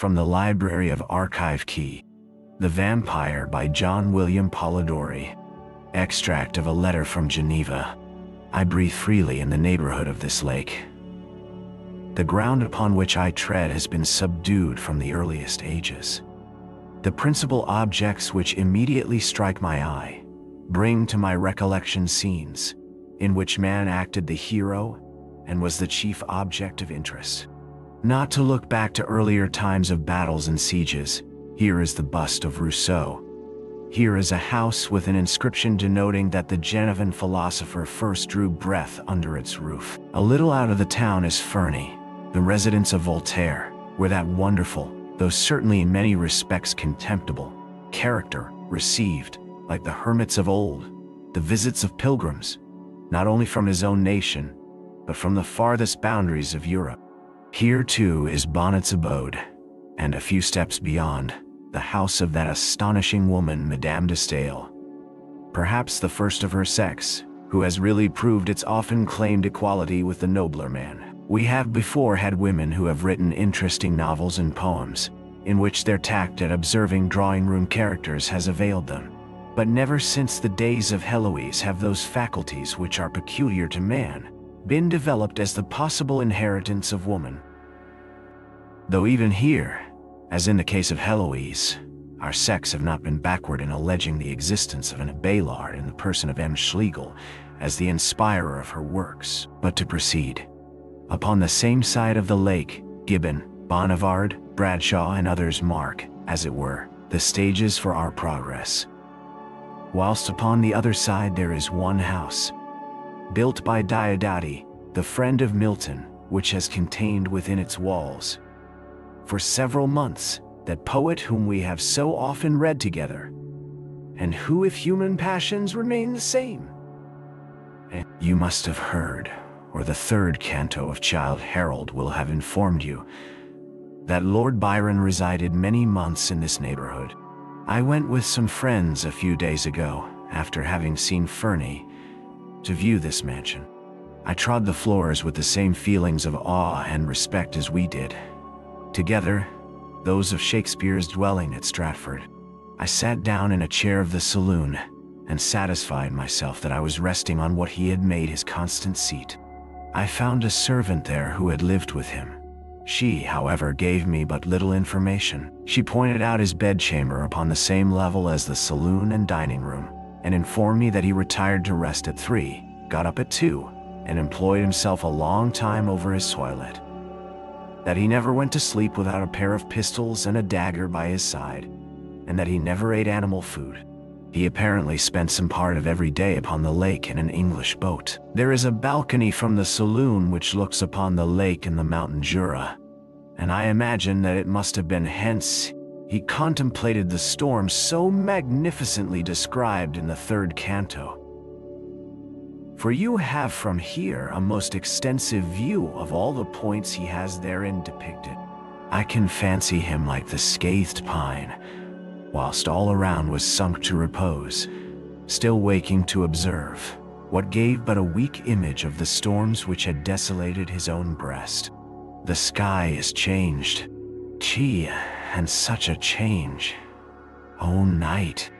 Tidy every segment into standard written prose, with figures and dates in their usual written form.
From the Library of Archive Key, The Vampire by John William Polidori. Extract of a letter from Geneva. I breathe freely in the neighborhood of this lake. The ground upon which I tread has been subdued from the earliest ages. The principal objects which immediately strike my eye bring to my recollection scenes in which man acted the hero and was the chief object of interest. Not to look back to earlier times of battles and sieges, here is the bust of Rousseau. Here is a house with an inscription denoting that the Genevan philosopher first drew breath under its roof. A little out of the town is Ferney, the residence of Voltaire, where that wonderful, though certainly in many respects contemptible, character received, like the hermits of old, the visits of pilgrims, not only from his own nation, but from the farthest boundaries of Europe. Here too is Bonnet's abode, and a few steps beyond, the house of that astonishing woman, Madame de Staël, perhaps the first of her sex, who has really proved its often claimed equality with the nobler man. We have before had women who have written interesting novels and poems, in which their tact at observing drawing-room characters has availed them. But never since the days of Heloise have those faculties which are peculiar to man been developed as the possible inheritance of woman. Though even here, as in the case of Heloise, our sex have not been backward in alleging the existence of an Abelard in the person of M. Schlegel as the inspirer of her works. But to proceed. Upon the same side of the lake, Gibbon, Bonnivard, Bradshaw, and others mark, as it were, the stages for our progress. Whilst upon the other side there is one house, built by Diodati, the friend of Milton, which has contained within its walls, for several months, that poet whom we have so often read together, and who, if human passions remain the same. And you must have heard, or the third canto of Childe Harold will have informed you, that Lord Byron resided many months in this neighborhood. I went with some friends a few days ago, after having seen Ferney, to view this mansion. I trod the floors with the same feelings of awe and respect as we did, together, those of Shakespeare's dwelling at Stratford. I sat down in a chair of the saloon, and satisfied myself that I was resting on what he had made his constant seat. I found a servant there who had lived with him. She, however, gave me but little information. She pointed out his bedchamber upon the same level as the saloon and dining room, and informed me that he retired to rest at 3, got up at 2, and employed himself a long time over his toilet. That he never went to sleep without a pair of pistols and a dagger by his side, and that he never ate animal food. He apparently spent some part of every day upon the lake in an English boat. There is a balcony from the saloon which looks upon the lake and the mountain Jura, and I imagine that it must have been hence he contemplated the storm so magnificently described in the third canto. For you have from here a most extensive view of all the points he has therein depicted. I can fancy him like the scathed pine, whilst all around was sunk to repose, still waking to observe what gave but a weak image of the storms which had desolated his own breast. The sky is changed. Gee, and such a change. O night,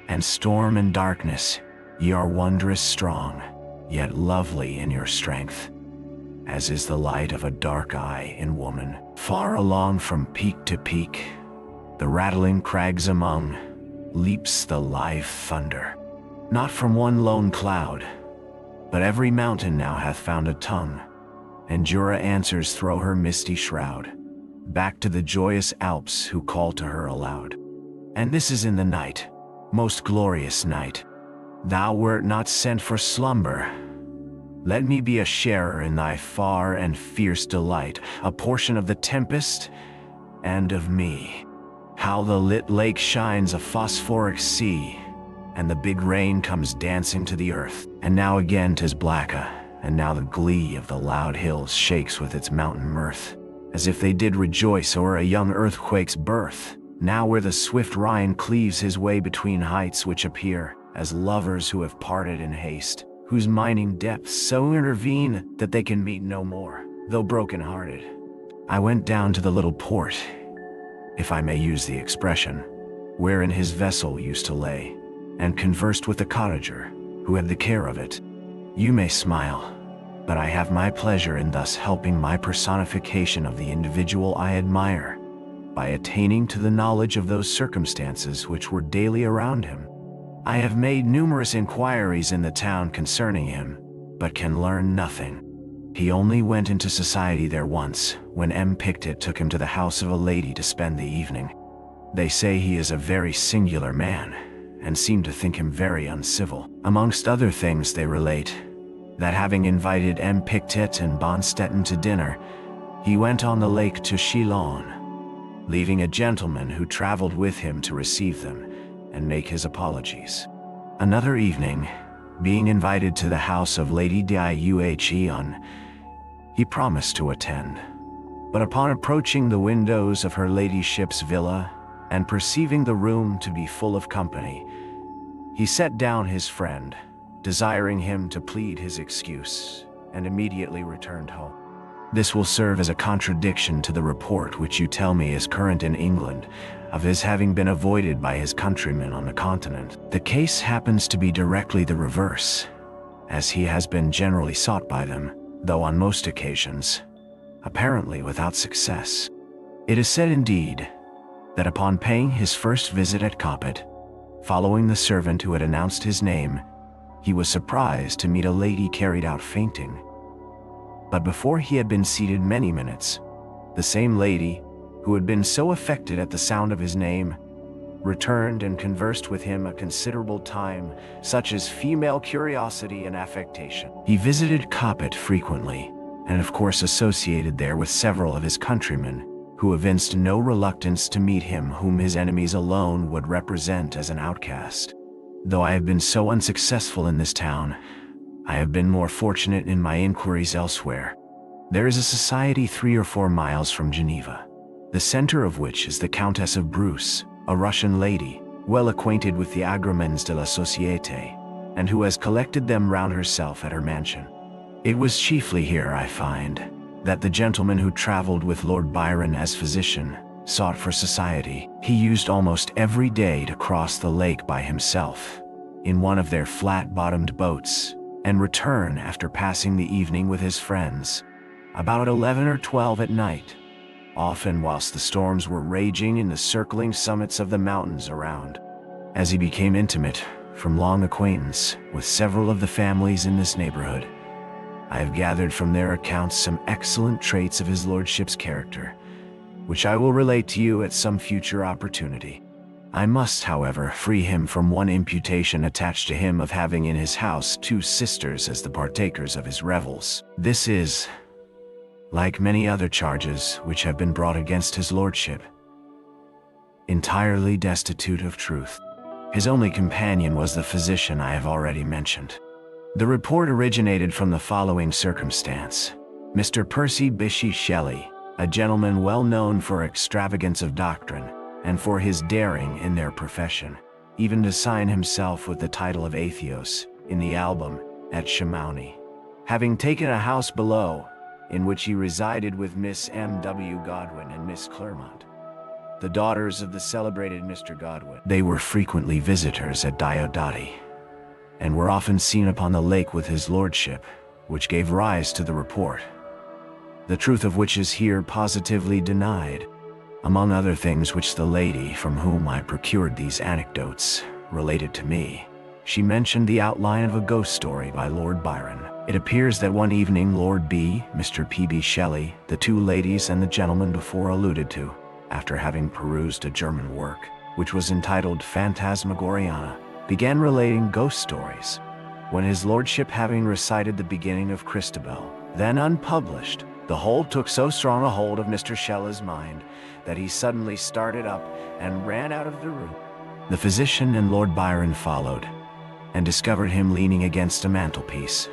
and storm and darkness, ye are wondrous strong, yet lovely in your strength, as is the light of a dark eye in woman. Far along from peak to peak, the rattling crags among, leaps the live thunder. Not from one lone cloud, but every mountain now hath found a tongue, and Jura answers thro' her misty shroud, back to the joyous Alps who call to her aloud. And this is in the night, most glorious night. Thou wert not sent for slumber. Let me be a sharer in thy far and fierce delight, a portion of the tempest and of me. How the lit lake shines a phosphoric sea, and the big rain comes dancing to the earth. And now again 'tis blacka, and now the glee of the loud hills shakes with its mountain mirth, as if they did rejoice o'er a young earthquake's birth. Now where the swift Rhine cleaves his way between heights which appear as lovers who have parted in haste, whose mining depths so intervene that they can meet no more, though broken-hearted. I went down to the little port, if I may use the expression, wherein his vessel used to lay, and conversed with the cottager, who had the care of it. You may smile, but I have my pleasure in thus helping my personification of the individual I admire, by attaining to the knowledge of those circumstances which were daily around him. I have made numerous inquiries in the town concerning him, but can learn nothing. He only went into society there once, when M. Pickett took him to the house of a lady to spend the evening. They say he is a very singular man, and seem to think him very uncivil. Amongst other things they relate, that having invited M. Pickett and Bonstetten to dinner, he went on the lake to Shillong, leaving a gentleman who traveled with him to receive them and make his apologies. Another evening, being invited to the house of Lady Diucheon, he promised to attend. But upon approaching the windows of her ladyship's villa, and perceiving the room to be full of company, he set down his friend, desiring him to plead his excuse, and immediately returned home. This will serve as a contradiction to the report which you tell me is current in England, of his having been avoided by his countrymen on the continent. The case happens to be directly the reverse, as he has been generally sought by them, though on most occasions, apparently without success. It is said indeed, that upon paying his first visit at Coppet, following the servant who had announced his name, he was surprised to meet a lady carried out fainting. But before he had been seated many minutes, the same lady, who had been so affected at the sound of his name, returned and conversed with him a considerable time, such as female curiosity and affectation. He visited Coppet frequently, and of course associated there with several of his countrymen, who evinced no reluctance to meet him whom his enemies alone would represent as an outcast. Though I have been so unsuccessful in this town, I have been more fortunate in my inquiries elsewhere. There is a society 3 or 4 miles from Geneva, the center of which is the Countess of Bruce, a Russian lady, well acquainted with the agremens de la société, and who has collected them round herself at her mansion. It was chiefly here, I find, that the gentleman who traveled with Lord Byron as physician sought for society. He used almost every day to cross the lake by himself, in one of their flat-bottomed boats, and return after passing the evening with his friends, about 11 or 12 at night, often whilst the storms were raging in the circling summits of the mountains around. As he became intimate, from long acquaintance, with several of the families in this neighborhood, I have gathered from their accounts some excellent traits of his lordship's character, which I will relate to you at some future opportunity. I must, however, free him from one imputation attached to him of having in his house 2 sisters as the partakers of his revels. This is, like many other charges which have been brought against his lordship, entirely destitute of truth. His only companion was the physician I have already mentioned. The report originated from the following circumstance. Mr. Percy Bysshe Shelley, a gentleman well known for extravagance of doctrine, and for his daring in their profession, even to sign himself with the title of Atheos in the album at Chamounix, having taken a house below, in which he resided with Miss M.W. Godwin and Miss Clermont, the daughters of the celebrated Mr. Godwin. They were frequently visitors at Diodati, and were often seen upon the lake with his lordship, which gave rise to the report, the truth of which is here positively denied. Among other things which the lady from whom I procured these anecdotes related to me, she mentioned the outline of a ghost story by Lord Byron. It appears that one evening Lord B., Mr. P.B. Shelley, the 2 ladies and the gentleman before alluded to, after having perused a German work, which was entitled Phantasmagoriana, began relating ghost stories, when his lordship having recited the beginning of Christabel, then unpublished, the whole took so strong a hold of Mr. Shelley's mind that he suddenly started up and ran out of the room. The physician and Lord Byron followed, and discovered him leaning against a mantelpiece,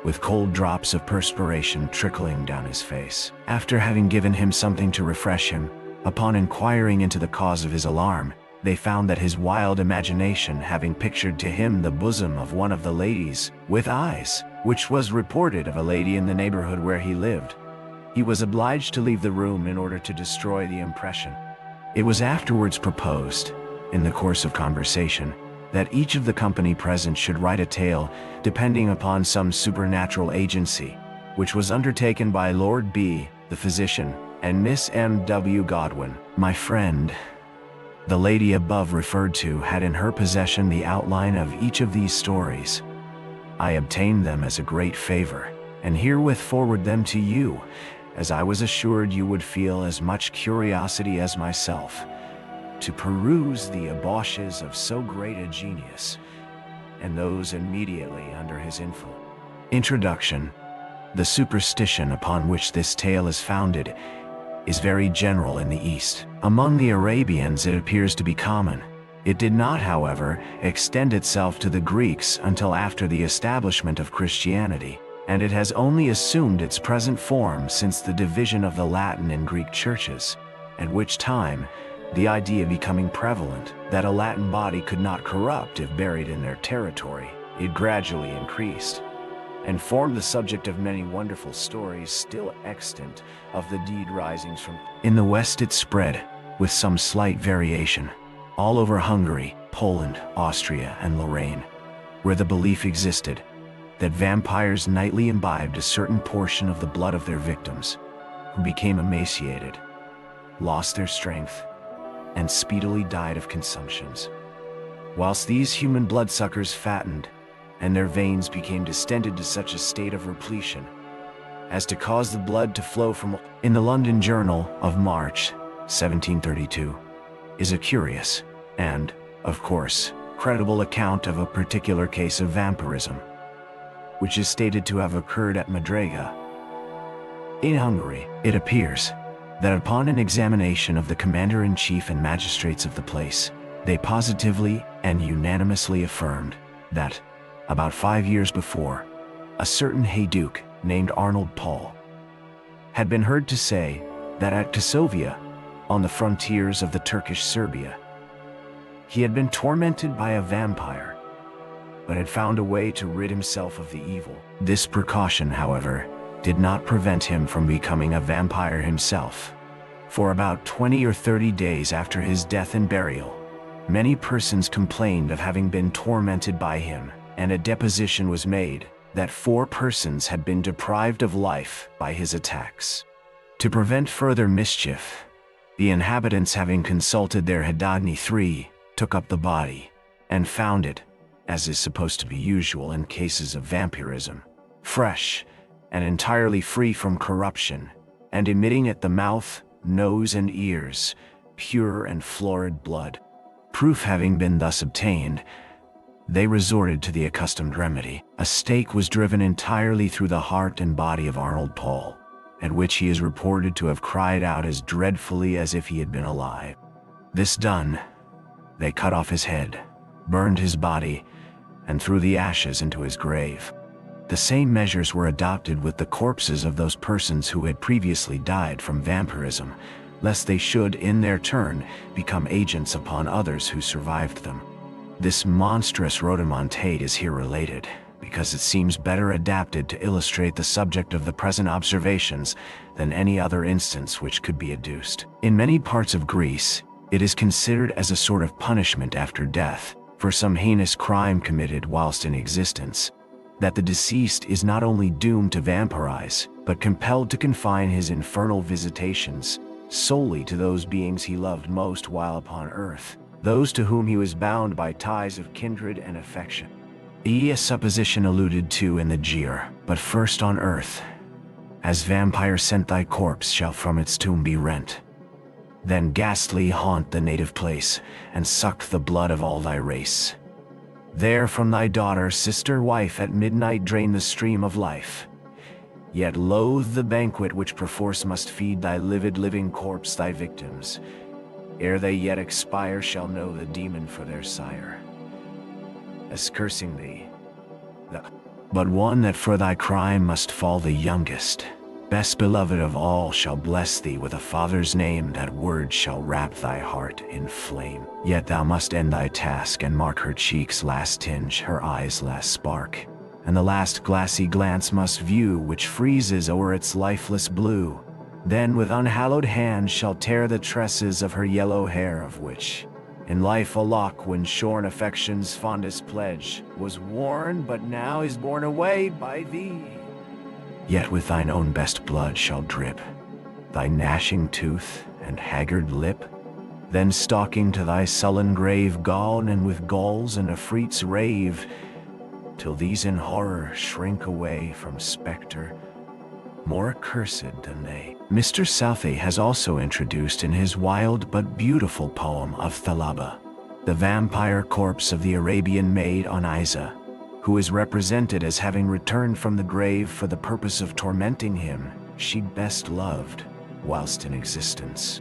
with cold drops of perspiration trickling down his face. After having given him something to refresh him, upon inquiring into the cause of his alarm, they found that his wild imagination having pictured to him the bosom of one of the ladies, with eyes, which was reported of a lady in the neighborhood where he lived, he was obliged to leave the room in order to destroy the impression. It was afterwards proposed, in the course of conversation, that each of the company present should write a tale depending upon some supernatural agency, which was undertaken by Lord B, the physician, and Miss M.W. Godwin, my friend. The lady above referred to had in her possession the outline of each of these stories. I obtained them as a great favor, and herewith forward them to you, as I was assured you would feel as much curiosity as myself to peruse the embauches of so great a genius, and those immediately under his influence. Introduction. The superstition upon which this tale is founded is very general in the East. Among the Arabians it appears to be common. It did not, however, extend itself to the Greeks until after the establishment of Christianity, and it has only assumed its present form since the division of the Latin and Greek churches, at which time, the idea becoming prevalent that a Latin body could not corrupt if buried in their territory, it gradually increased, and formed the subject of many wonderful stories still extant of the dead risings from. In the West it spread, with some slight variation, all over Hungary, Poland, Austria, and Lorraine, where the belief existed that vampires nightly imbibed a certain portion of the blood of their victims, who became emaciated, lost their strength, and speedily died of consumptions, whilst these human bloodsuckers fattened, and their veins became distended to such a state of repletion as to cause the blood to flow from. In the London Journal of March 1732 is a curious and, of course, credible account of a particular case of vampirism, which is stated to have occurred at Madraga, in Hungary. It appears that upon an examination of the commander-in-chief and magistrates of the place, they positively and unanimously affirmed that, about 5 years before, a certain Hayduke named Arnold Paul had been heard to say that at Kosovia, on the frontiers of the Turkish Serbia, he had been tormented by a vampire, but had found a way to rid himself of the evil. This precaution, however, did not prevent him from becoming a vampire himself. For about 20 or 30 days after his death and burial, many persons complained of having been tormented by him, and a deposition was made that 4 persons had been deprived of life by his attacks. To prevent further mischief, the inhabitants, having consulted their Hedadni 3, took up the body and found it, as is supposed to be usual in cases of vampirism, fresh and entirely free from corruption, and emitting at the mouth, nose, and ears pure and florid blood. Proof having been thus obtained, they resorted to the accustomed remedy. A stake was driven entirely through the heart and body of Arnold Paul, at which he is reported to have cried out as dreadfully as if he had been alive. This done, they cut off his head, burned his body, and threw the ashes into his grave. The same measures were adopted with the corpses of those persons who had previously died from vampirism, lest they should, in their turn, become agents upon others who survived them. This monstrous rhodomontade is here related, because it seems better adapted to illustrate the subject of the present observations than any other instance which could be adduced. In many parts of Greece, it is considered as a sort of punishment after death, for some heinous crime committed whilst in existence, that the deceased is not only doomed to vampirize, but compelled to confine his infernal visitations solely to those beings he loved most while upon earth, those to whom he was bound by ties of kindred and affection. A supposition alluded to in the jeer, but first on earth, as vampire sent thy corpse shall from its tomb be rent, then ghastly haunt the native place, and suck the blood of all thy race. There from thy daughter, sister, wife at midnight drain the stream of life, yet loathe the banquet which perforce must feed thy livid living corpse, thy victims, ere they yet expire shall know the demon for their sire, as cursing thee, but one that for thy crime must fall the youngest, best beloved of all, shall bless thee with a father's name, that word shall wrap thy heart in flame. Yet thou must end thy task, and mark her cheek's last tinge, her eyes' last spark, and the last glassy glance must view which freezes o'er its lifeless blue Then with unhallowed hand shall tear the tresses of her yellow hair, of which, in life a lock when shorn affection's fondest pledge was worn, but now is borne away by thee. Yet with thine own best blood shall drip thy gnashing tooth and haggard lip, then stalking to thy sullen grave gone, and with gulls and afrits rave, till these in horror shrink away from spectre more accursed than they. Mr. Southey has also introduced in his wild but beautiful poem of Thalaba, the vampire corpse of the Arabian maid Oniza, who is represented as having returned from the grave for the purpose of tormenting him she best loved whilst in existence.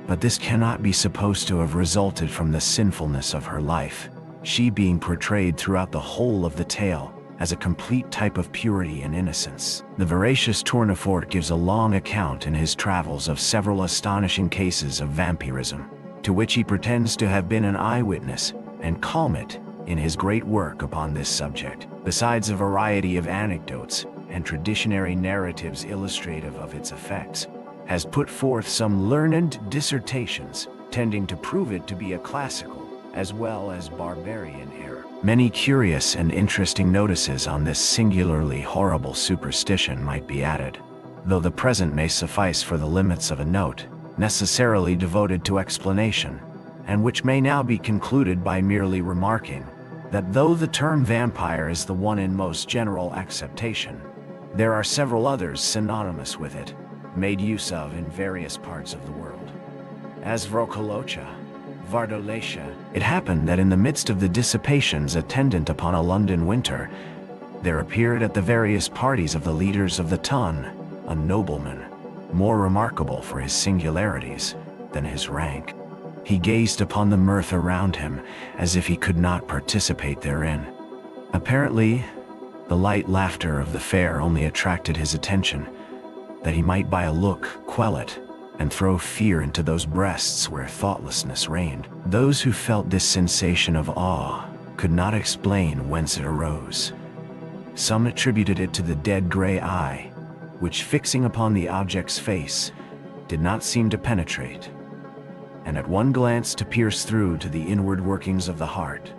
But this cannot be supposed to have resulted from the sinfulness of her life, she being portrayed throughout the whole of the tale as a complete type of purity and innocence. The veracious Tournefort gives a long account in his travels of several astonishing cases of vampirism, to which he pretends to have been an eyewitness, and Calmet, in his great work upon this subject, besides a variety of anecdotes and traditionary narratives illustrative of its effects, has put forth some learned dissertations tending to prove it to be a classical as well as barbarian error. Many curious and interesting notices on this singularly horrible superstition might be added, though the present may suffice for the limits of a note, necessarily devoted to explanation, and which may now be concluded by merely remarking that though the term vampire is the one in most general acceptation, there are several others synonymous with it, made use of in various parts of the world. As Vrokolocha, Vardolacia, it happened that in the midst of the dissipations attendant upon a London winter, there appeared at the various parties of the leaders of the ton a nobleman, more remarkable for his singularities than his rank. He gazed upon the mirth around him as if he could not participate therein. Apparently, the light laughter of the fair only attracted his attention, that he might by a look quell it, and throw fear into those breasts where thoughtlessness reigned. Those who felt this sensation of awe could not explain whence it arose. Some attributed it to the dead gray eye, which, fixing upon the object's face, did not seem to penetrate, and at one glance to pierce through to the inward workings of the heart,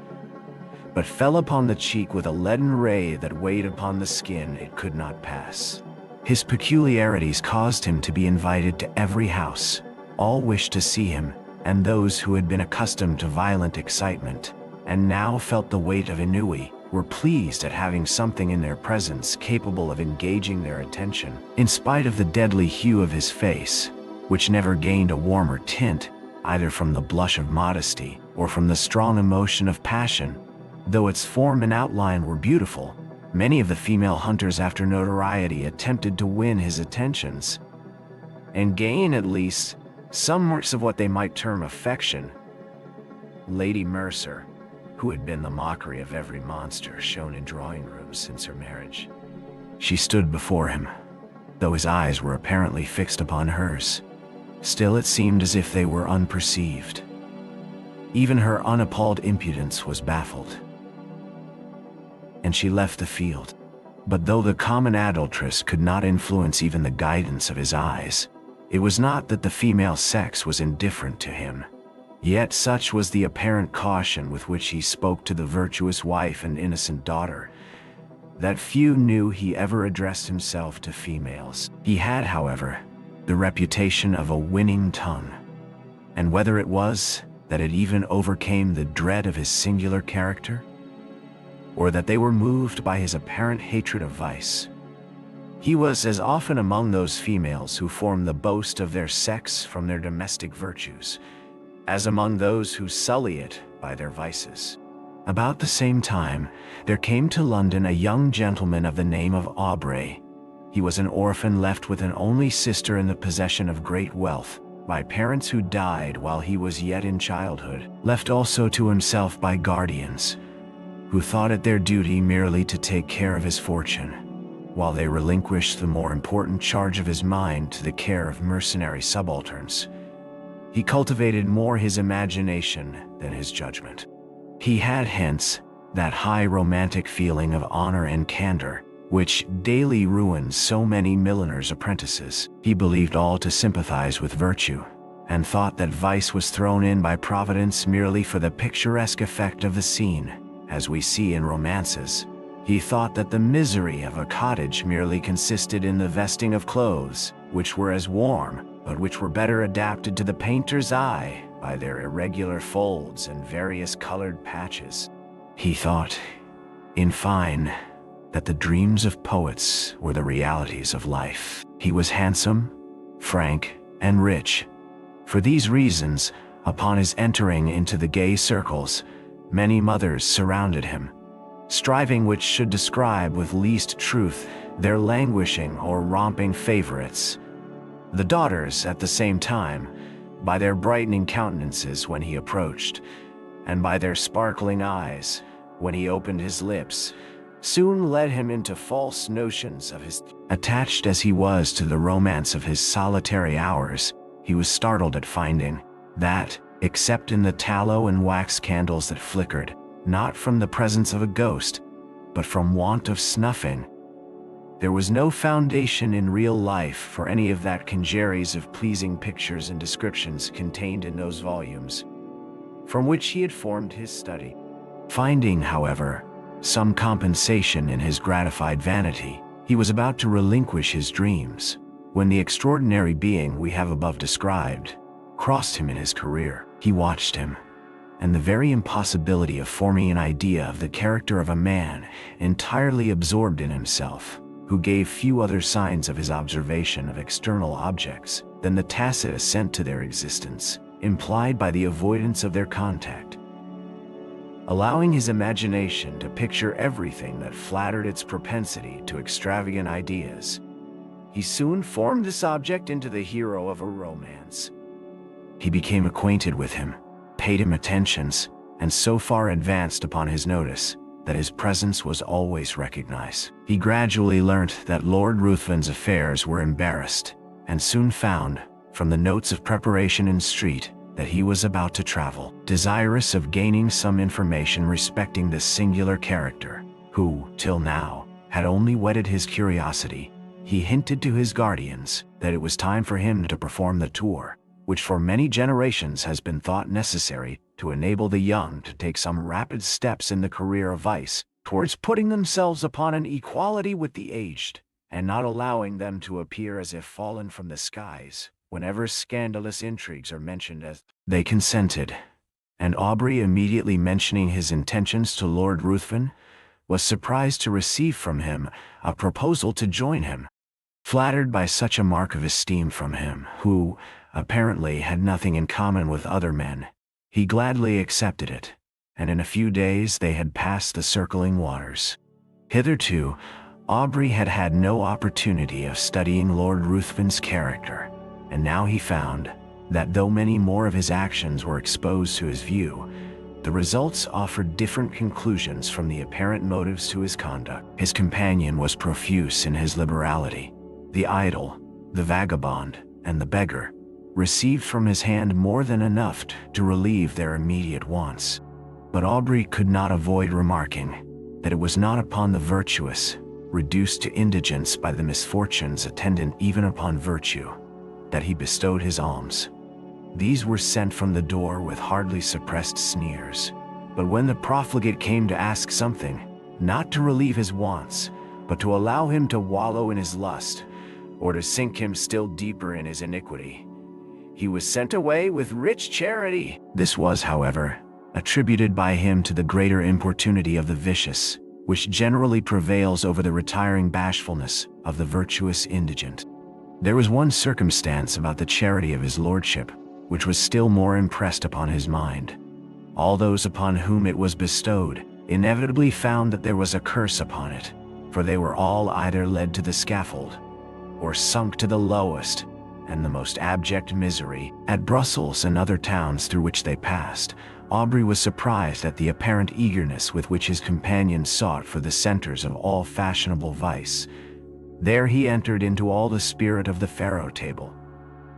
but fell upon the cheek with a leaden ray that weighed upon the skin it could not pass. His peculiarities caused him to be invited to every house. All wished to see him, and those who had been accustomed to violent excitement, and now felt the weight of ennui, were pleased at having something in their presence capable of engaging their attention. In spite of the deadly hue of his face, which never gained a warmer tint, either from the blush of modesty or from the strong emotion of passion, though its form and outline were beautiful, many of the female hunters after notoriety attempted to win his attentions, and gain at least some marks of what they might term affection. Lady Mercer, who had been the mockery of every monster shown in drawing rooms since her marriage, she stood before him, though his eyes were apparently fixed upon hers. Still it seemed as if they were unperceived. Even her unappalled impudence was baffled, and she left the field. But though the common adulteress could not influence even the guidance of his eyes, it was not that the female sex was indifferent to him. Yet such was the apparent caution with which he spoke to the virtuous wife and innocent daughter, that few knew he ever addressed himself to females. He had, however, the reputation of a winning tongue, and whether it was that it even overcame the dread of his singular character, or that they were moved by his apparent hatred of vice, he was as often among those females who form the boast of their sex from their domestic virtues, as among those who sully it by their vices. About the same time, there came to London a young gentleman of the name of Aubrey. He was an orphan left with an only sister in the possession of great wealth, by parents who died while he was yet in childhood, left also to himself by guardians, who thought it their duty merely to take care of his fortune, while they relinquished the more important charge of his mind to the care of mercenary subalterns. He cultivated more his imagination than his judgment. He had hence that high romantic feeling of honor and candor which daily ruins so many milliners' apprentices. He believed all to sympathize with virtue, and thought that vice was thrown in by Providence merely for the picturesque effect of the scene, as we see in romances. He thought that the misery of a cottage merely consisted in the vesting of clothes, which were as warm, but which were better adapted to the painter's eye by their irregular folds and various colored patches. He thought, in fine, that the dreams of poets were the realities of life. He was handsome, frank, and rich. For these reasons, upon his entering into the gay circles, many mothers surrounded him, striving which should describe with least truth their languishing or romping favorites. The daughters, at the same time, by their brightening countenances when he approached, and by their sparkling eyes when he opened his lips, soon led him into false notions of his. Attached as he was to the romance of his solitary hours, he was startled at finding that, except in the tallow and wax candles that flickered, not from the presence of a ghost, but from want of snuffing, there was no foundation in real life for any of that congeries of pleasing pictures and descriptions contained in those volumes, from which he had formed his study. Finding, however, some compensation in his gratified vanity, he was about to relinquish his dreams, when the extraordinary being we have above described crossed him in his career. He watched him, and the very impossibility of forming an idea of the character of a man entirely absorbed in himself, who gave few other signs of his observation of external objects than the tacit assent to their existence, implied by the avoidance of their contact. Allowing his imagination to picture everything that flattered its propensity to extravagant ideas, he soon formed this object into the hero of a romance. He became acquainted with him, paid him attentions, and so far advanced upon his notice that his presence was always recognized. He gradually learnt that Lord Ruthven's affairs were embarrassed, and soon found, from the notes of preparation in street, that he was about to travel. Desirous of gaining some information respecting this singular character, who, till now, had only whetted his curiosity, he hinted to his guardians that it was time for him to perform the tour, which for many generations has been thought necessary to enable the young to take some rapid steps in the career of vice, towards putting themselves upon an equality with the aged, and not allowing them to appear as if fallen from the skies, whenever scandalous intrigues are mentioned. As they consented, and Aubrey, immediately mentioning his intentions to Lord Ruthven, was surprised to receive from him a proposal to join him. Flattered by such a mark of esteem from him, who, apparently, had nothing in common with other men, he gladly accepted it, and in a few days they had passed the circling waters. Hitherto, Aubrey had had no opportunity of studying Lord Ruthven's character, and now he found that though many more of his actions were exposed to his view, the results offered different conclusions from the apparent motives to his conduct. His companion was profuse in his liberality. The idle, the vagabond, and the beggar received from his hand more than enough to relieve their immediate wants. But Aubrey could not avoid remarking that it was not upon the virtuous, reduced to indigence by the misfortunes attendant even upon virtue, that he bestowed his alms. These were sent from the door with hardly suppressed sneers. But when the profligate came to ask something, not to relieve his wants, but to allow him to wallow in his lust, or to sink him still deeper in his iniquity, he was sent away with rich charity. This was, however, attributed by him to the greater importunity of the vicious, which generally prevails over the retiring bashfulness of the virtuous indigent. There was one circumstance about the charity of his lordship which was still more impressed upon his mind. All those upon whom it was bestowed inevitably found that there was a curse upon it, for they were all either led to the scaffold, or sunk to the lowest and the most abject misery. At Brussels and other towns through which they passed, Aubrey was surprised at the apparent eagerness with which his companions sought for the centers of all fashionable vice. There he entered into all the spirit of the faro table.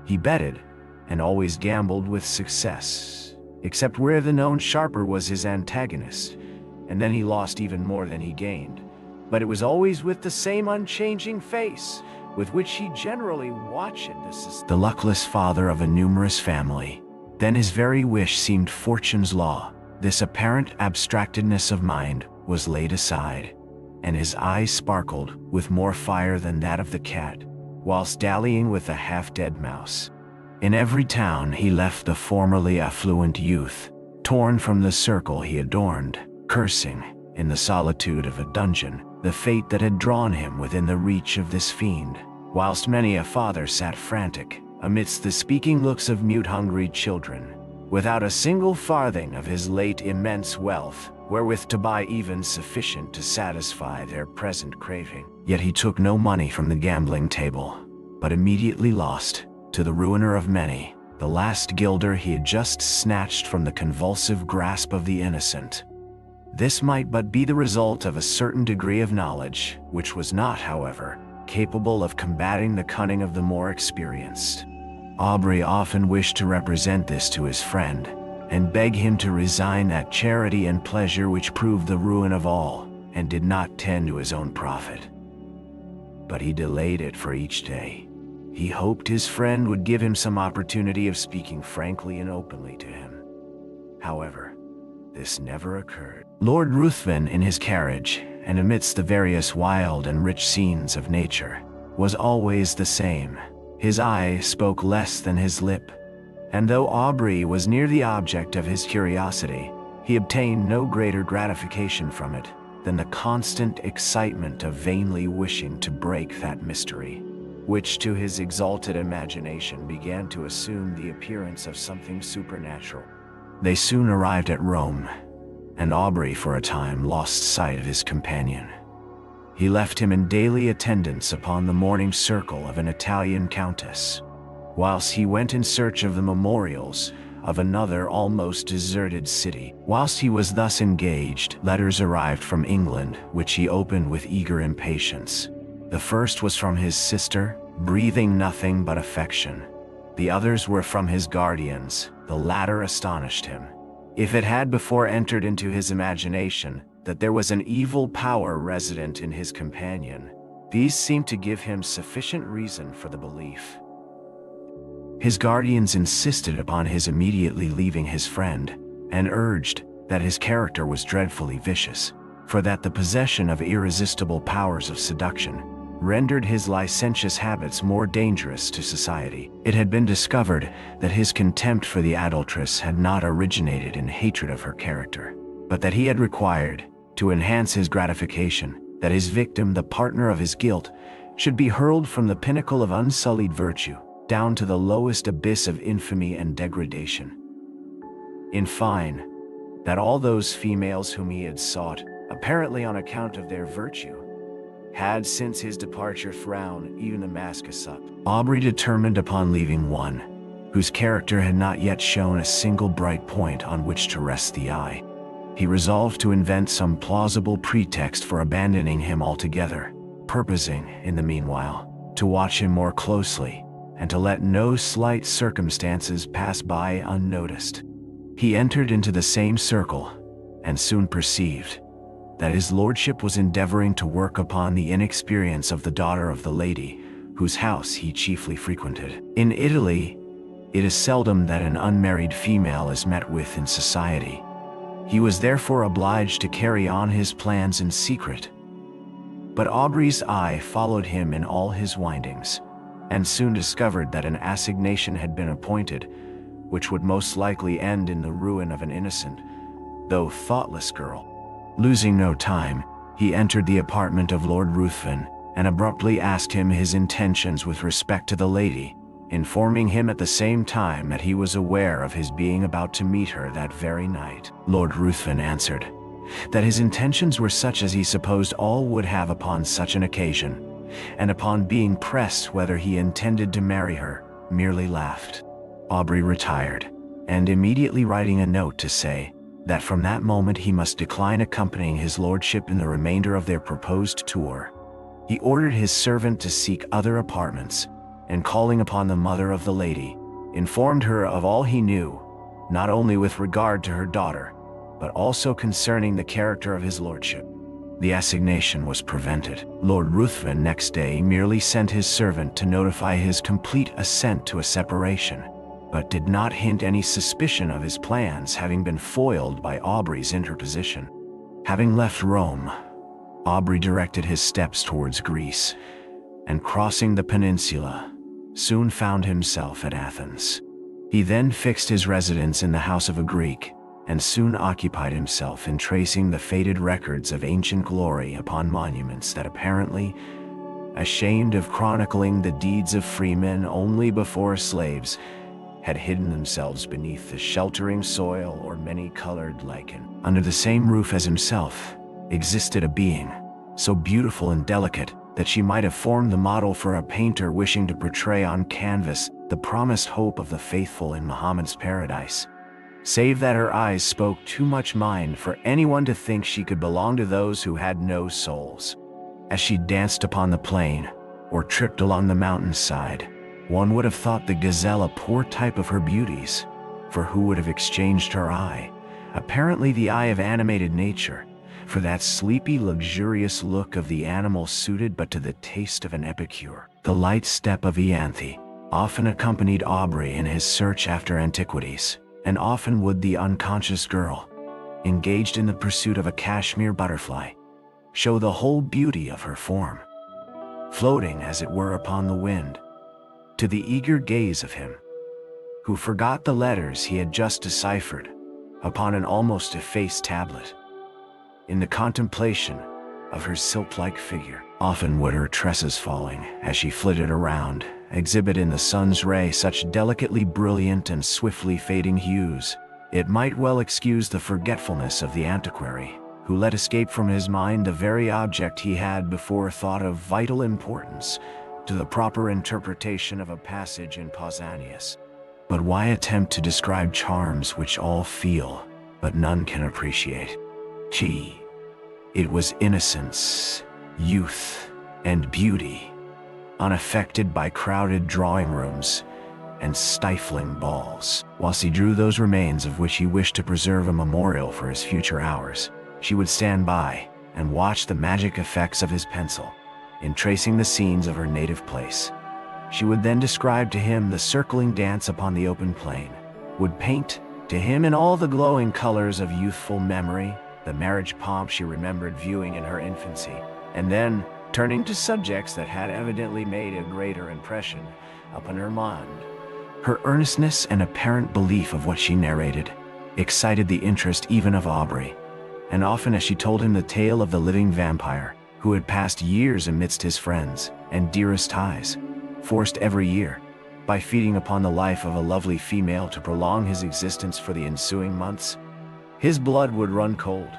He betted, and always gambled with success, except where the known sharper was his antagonist, and then he lost even more than he gained. but it was always with the same unchanging face, with which he generally watched. This is the luckless father of a numerous family. Then his very wish seemed fortune's law. This apparent abstractedness of mind was laid aside, and his eyes sparkled with more fire than that of the cat, whilst dallying with a half-dead mouse. In every town he left the formerly affluent youth, torn from the circle he adorned, cursing, in the solitude of a dungeon, the fate that had drawn him within the reach of this fiend, whilst many a father sat frantic, amidst the speaking looks of mute-hungry children, without a single farthing of his late immense wealth, wherewith to buy even sufficient to satisfy their present craving. Yet he took no money from the gambling table, but immediately lost, to the ruiner of many, the last guilder he had just snatched from the convulsive grasp of the innocent. This might but be the result of a certain degree of knowledge, which was not, however, capable of combating the cunning of the more experienced. Aubrey often wished to represent this to his friend, and beg him to resign that charity and pleasure which proved the ruin of all, and did not tend to his own profit. But he delayed it for each day. He hoped his friend would give him some opportunity of speaking frankly and openly to him. However, this never occurred. Lord Ruthven, in his carriage, and amidst the various wild and rich scenes of nature, was always the same. His eye spoke less than his lip, and though Aubrey was near the object of his curiosity, he obtained no greater gratification from it than the constant excitement of vainly wishing to break that mystery, which to his exalted imagination began to assume the appearance of something supernatural. They soon arrived at Rome, and Aubrey for a time lost sight of his companion. He left him in daily attendance upon the morning circle of an Italian countess, whilst he went in search of the memorials of another almost deserted city. Whilst he was thus engaged, letters arrived from England, which he opened with eager impatience. The first was from his sister, breathing nothing but affection. The others were from his guardians. The latter astonished him. If it had before entered into his imagination that there was an evil power resident in his companion, these seemed to give him sufficient reason for the belief. His guardians insisted upon his immediately leaving his friend, and urged that his character was dreadfully vicious, for that the possession of irresistible powers of seduction rendered his licentious habits more dangerous to society. It had been discovered that his contempt for the adulteress had not originated in hatred of her character, but that he had required, to enhance his gratification, that his victim, the partner of his guilt, should be hurled from the pinnacle of unsullied virtue down to the lowest abyss of infamy and degradation. In fine, that all those females whom he had sought, apparently on account of their virtue, had since his departure thrown even the masks up. Aubrey determined upon leaving one, whose character had not yet shown a single bright point on which to rest the eye. He resolved to invent some plausible pretext for abandoning him altogether, purposing, in the meanwhile, to watch him more closely, and to let no slight circumstances pass by unnoticed. He entered into the same circle, and soon perceived that his lordship was endeavoring to work upon the inexperience of the daughter of the lady whose house he chiefly frequented. In Italy, it is seldom that an unmarried female is met with in society. He was therefore obliged to carry on his plans in secret. But Aubrey's eye followed him in all his windings, and soon discovered that an assignation had been appointed, which would most likely end in the ruin of an innocent, though thoughtless girl. Losing no time, he entered the apartment of Lord Ruthven, and abruptly asked him his intentions with respect to the lady, informing him at the same time that he was aware of his being about to meet her that very night. Lord Ruthven answered that his intentions were such as he supposed all would have upon such an occasion, and upon being pressed whether he intended to marry her, merely laughed. Aubrey retired, and immediately writing a note to say that from that moment he must decline accompanying his lordship in the remainder of their proposed tour, he ordered his servant to seek other apartments, and calling upon the mother of the lady, informed her of all he knew, not only with regard to her daughter, but also concerning the character of his lordship. The assignation was prevented. Lord Ruthven next day merely sent his servant to notify his complete assent to a separation, but did not hint any suspicion of his plans having been foiled by Aubrey's interposition. Having left Rome, Aubrey directed his steps towards Greece, and crossing the peninsula, soon found himself at Athens. He then fixed his residence in the house of a Greek, and soon occupied himself in tracing the faded records of ancient glory upon monuments that apparently, ashamed of chronicling the deeds of freemen only before slaves, had hidden themselves beneath the sheltering soil or many-colored lichen. Under the same roof as himself existed a being, so beautiful and delicate that she might have formed the model for a painter wishing to portray on canvas the promised hope of the faithful in Muhammad's paradise. Save that her eyes spoke too much mind for anyone to think she could belong to those who had no souls. As she danced upon the plain, or tripped along the mountainside, one would have thought the gazelle a poor type of her beauties, for who would have exchanged her eye, apparently the eye of animated nature, for that sleepy, luxurious look of the animal suited but to the taste of an epicure. The light step of Ianthe often accompanied Aubrey in his search after antiquities, and often would the unconscious girl, engaged in the pursuit of a cashmere butterfly, show the whole beauty of her form, floating as it were upon the wind, to the eager gaze of him, who forgot the letters he had just deciphered upon an almost effaced tablet. In the contemplation of her sylph-like figure, often would her tresses falling, as she flitted around, exhibit in the sun's ray such delicately brilliant and swiftly fading hues, it might well excuse the forgetfulness of the antiquary, who let escape from his mind the very object he had before thought of vital importance to the proper interpretation of a passage in Pausanias. But why attempt to describe charms which all feel, but none can appreciate? It was innocence, youth, and beauty, unaffected by crowded drawing rooms and stifling balls. Whilst he drew those remains of which he wished to preserve a memorial for his future hours, she would stand by and watch the magic effects of his pencil in tracing the scenes of her native place. She would then describe to him the circling dance upon the open plain, would paint to him in all the glowing colors of youthful memory the marriage pomp she remembered viewing in her infancy, and then, turning to subjects that had evidently made a greater impression upon her mind, her earnestness and apparent belief of what she narrated excited the interest even of Aubrey, and often as she told him the tale of the living vampire who had passed years amidst his friends and dearest ties, forced every year, by feeding upon the life of a lovely female to prolong his existence for the ensuing months, his blood would run cold,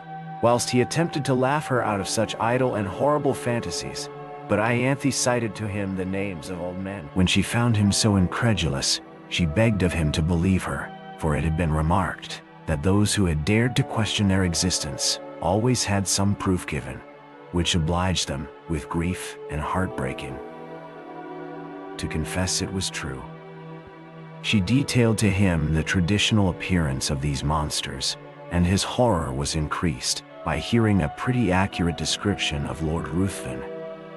whilst he attempted to laugh her out of such idle and horrible fantasies. But Ianthe cited to him the names of old men. When she found him so incredulous, she begged of him to believe her, for it had been remarked that those who had dared to question their existence always had some proof given, which obliged them, with grief and heartbreaking, to confess it was true. She detailed to him the traditional appearance of these monsters, and his horror was increased by hearing a pretty accurate description of Lord Ruthven.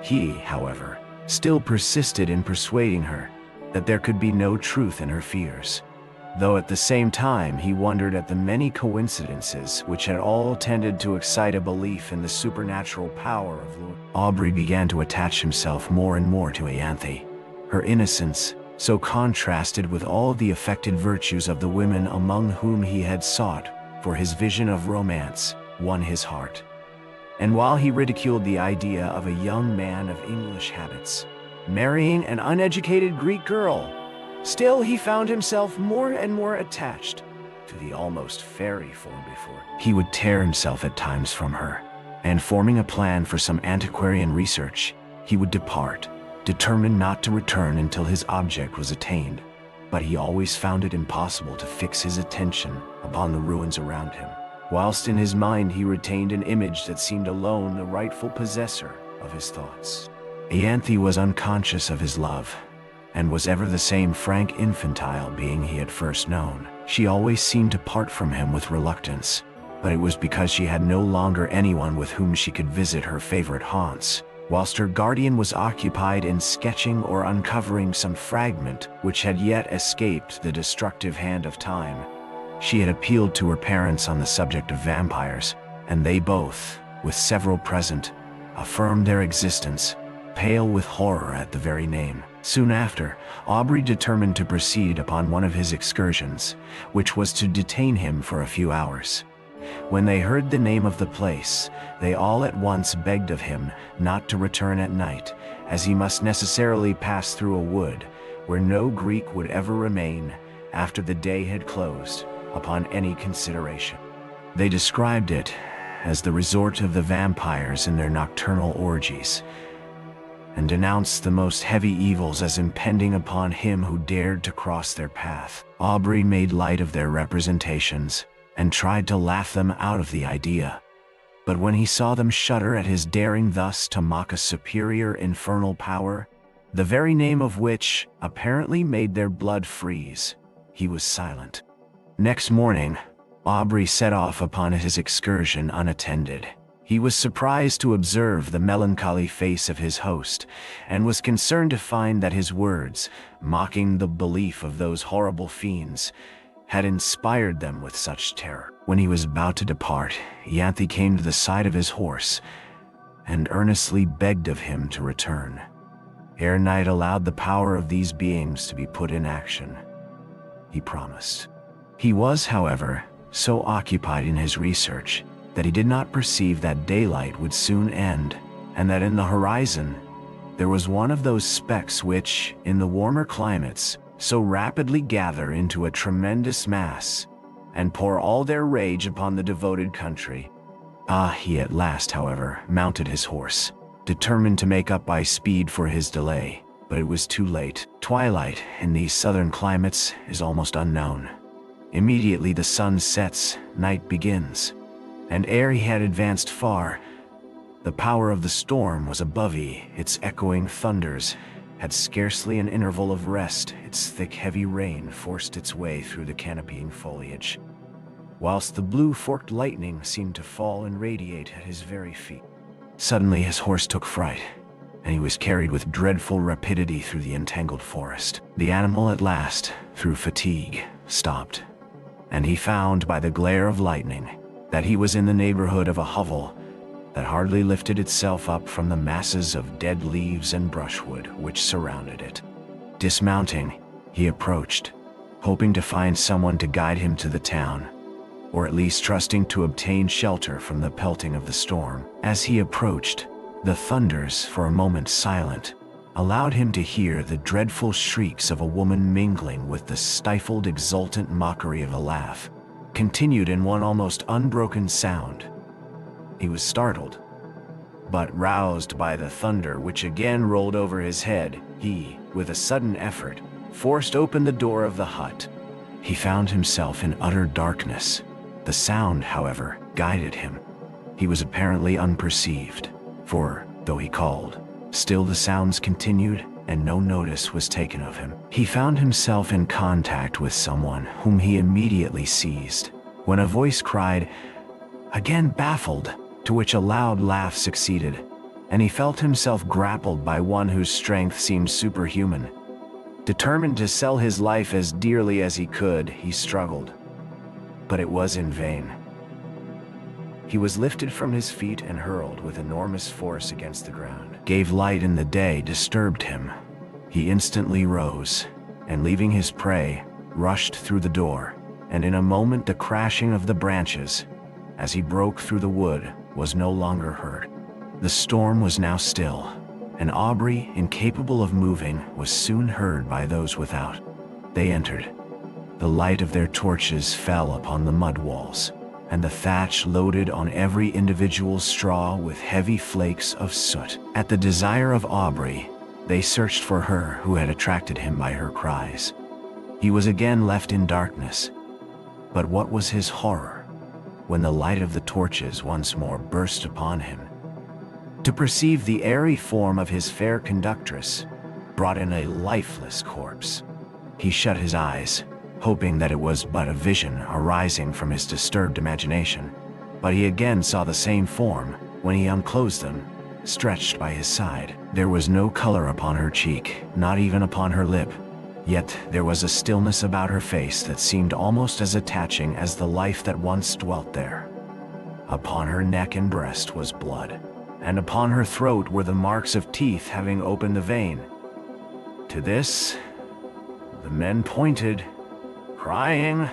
He, however, still persisted in persuading her that there could be no truth in her fears, though at the same time he wondered at the many coincidences which had all tended to excite a belief in the supernatural power of Lord. Aubrey began to attach himself more and more to Ianthe. Her innocence, so contrasted with all the affected virtues of the women among whom he had sought for his vision of romance, won his heart. And while he ridiculed the idea of a young man of English habits marrying an uneducated Greek girl, still he found himself more and more attached to the almost fairy form before. He would tear himself at times from her, and forming a plan for some antiquarian research, he would depart, determined not to return until his object was attained. But he always found it impossible to fix his attention upon the ruins around him, whilst in his mind he retained an image that seemed alone the rightful possessor of his thoughts. Ianthe was unconscious of his love, and was ever the same frank infantile being he had first known. She always seemed to part from him with reluctance, but it was because she had no longer anyone with whom she could visit her favorite haunts. Whilst her guardian was occupied in sketching or uncovering some fragment which had yet escaped the destructive hand of time, she had appealed to her parents on the subject of vampires, and they both, with several present, affirmed their existence, pale with horror at the very name. Soon after, Aubrey determined to proceed upon one of his excursions, which was to detain him for a few hours. When they heard the name of the place, they all at once begged of him not to return at night, as he must necessarily pass through a wood, where no Greek would ever remain after the day had closed, upon any consideration. They described it as the resort of the vampires in their nocturnal orgies, and denounced the most heavy evils as impending upon him who dared to cross their path. Aubrey made light of their representations, and tried to laugh them out of the idea. But when he saw them shudder at his daring thus to mock a superior infernal power, the very name of which apparently made their blood freeze, he was silent. Next morning, Aubrey set off upon his excursion unattended. He was surprised to observe the melancholy face of his host, and was concerned to find that his words, mocking the belief of those horrible fiends, had inspired them with such terror. When he was about to depart, Ianthe came to the side of his horse and earnestly begged of him to return, ere night allowed the power of these beings to be put in action. He promised. He was, however, so occupied in his research that he did not perceive that daylight would soon end, and that in the horizon there was one of those specks which, in the warmer climates, so rapidly gather into a tremendous mass and pour all their rage upon the devoted country. He at last, however, mounted his horse, determined to make up by speed for his delay, but it was too late. Twilight in these southern climates is almost unknown. Immediately the sun sets, night begins, and ere he had advanced far, the power of the storm was above its echoing thunders had scarcely an interval of rest. Its thick heavy rain forced its way through the canopying foliage, whilst the blue forked lightning seemed to fall and radiate at his very feet. Suddenly his horse took fright, and he was carried with dreadful rapidity through the entangled forest. The animal at last, through fatigue, stopped, and he found by the glare of lightning that he was in the neighborhood of a hovel that hardly lifted itself up from the masses of dead leaves and brushwood which surrounded it. Dismounting, he approached, hoping to find someone to guide him to the town, or at least trusting to obtain shelter from the pelting of the storm. As he approached, the thunders, for a moment silent, allowed him to hear the dreadful shrieks of a woman mingling with the stifled, exultant mockery of a laugh, continued in one almost unbroken sound. He was startled, but roused by the thunder which again rolled over his head, he, with a sudden effort, forced open the door of the hut. He found himself in utter darkness. The sound, however, guided him. He was apparently unperceived, for, though he called, still the sounds continued, and no notice was taken of him. He found himself in contact with someone whom he immediately seized, when a voice cried, again baffled, to which a loud laugh succeeded, and he felt himself grappled by one whose strength seemed superhuman. Determined to sell his life as dearly as he could, he struggled, but it was in vain. He was lifted from his feet and hurled with enormous force against the ground. Gave light in the day disturbed him. He instantly rose, and leaving his prey, rushed through the door, and in a moment the crashing of the branches, as he broke through the wood, was no longer heard. The storm was now still, and Aubrey, incapable of moving, was soon heard by those without. They entered. The light of their torches fell upon the mud walls, and the thatch loaded on every individual straw with heavy flakes of soot. At the desire of Aubrey, they searched for her who had attracted him by her cries. He was again left in darkness, but what was his horror when the light of the torches once more burst upon him, to perceive the airy form of his fair conductress brought in a lifeless corpse. He shut his eyes, hoping that it was but a vision arising from his disturbed imagination, but he again saw the same form when he unclosed them, stretched by his side. There was no color upon her cheek, not even upon her lip, yet there was a stillness about her face that seemed almost as attaching as the life that once dwelt there. Upon her neck and breast was blood, and upon her throat were the marks of teeth having opened the vein. To this, the men pointed, crying,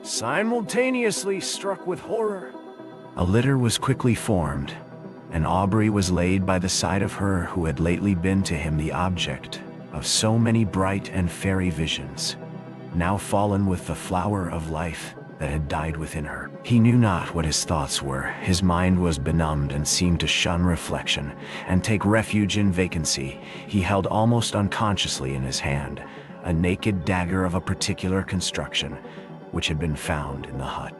simultaneously struck with horror. A litter was quickly formed, and Aubrey was laid by the side of her who had lately been to him the object of so many bright and fairy visions, now fallen with the flower of life that had died within her. He knew not what his thoughts were. His mind was benumbed and seemed to shun reflection and take refuge in vacancy. He held almost unconsciously in his hand a naked dagger of a particular construction, which had been found in the hut.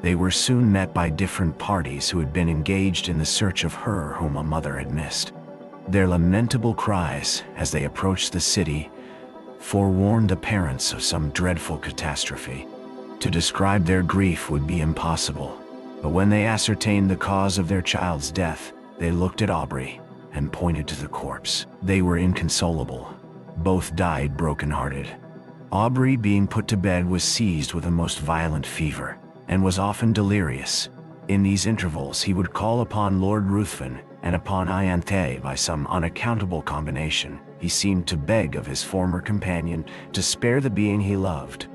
They were soon met by different parties who had been engaged in the search of her whom a mother had missed. Their lamentable cries, as they approached the city, forewarned the parents of some dreadful catastrophe. To describe their grief would be impossible, but when they ascertained the cause of their child's death, they looked at Aubrey and pointed to the corpse. They were inconsolable. Both died broken-hearted. Aubrey, being put to bed, was seized with a most violent fever, and was often delirious. In these intervals he would call upon Lord Ruthven, and upon Ianthe by some unaccountable combination. He seemed to beg of his former companion to spare the being he loved.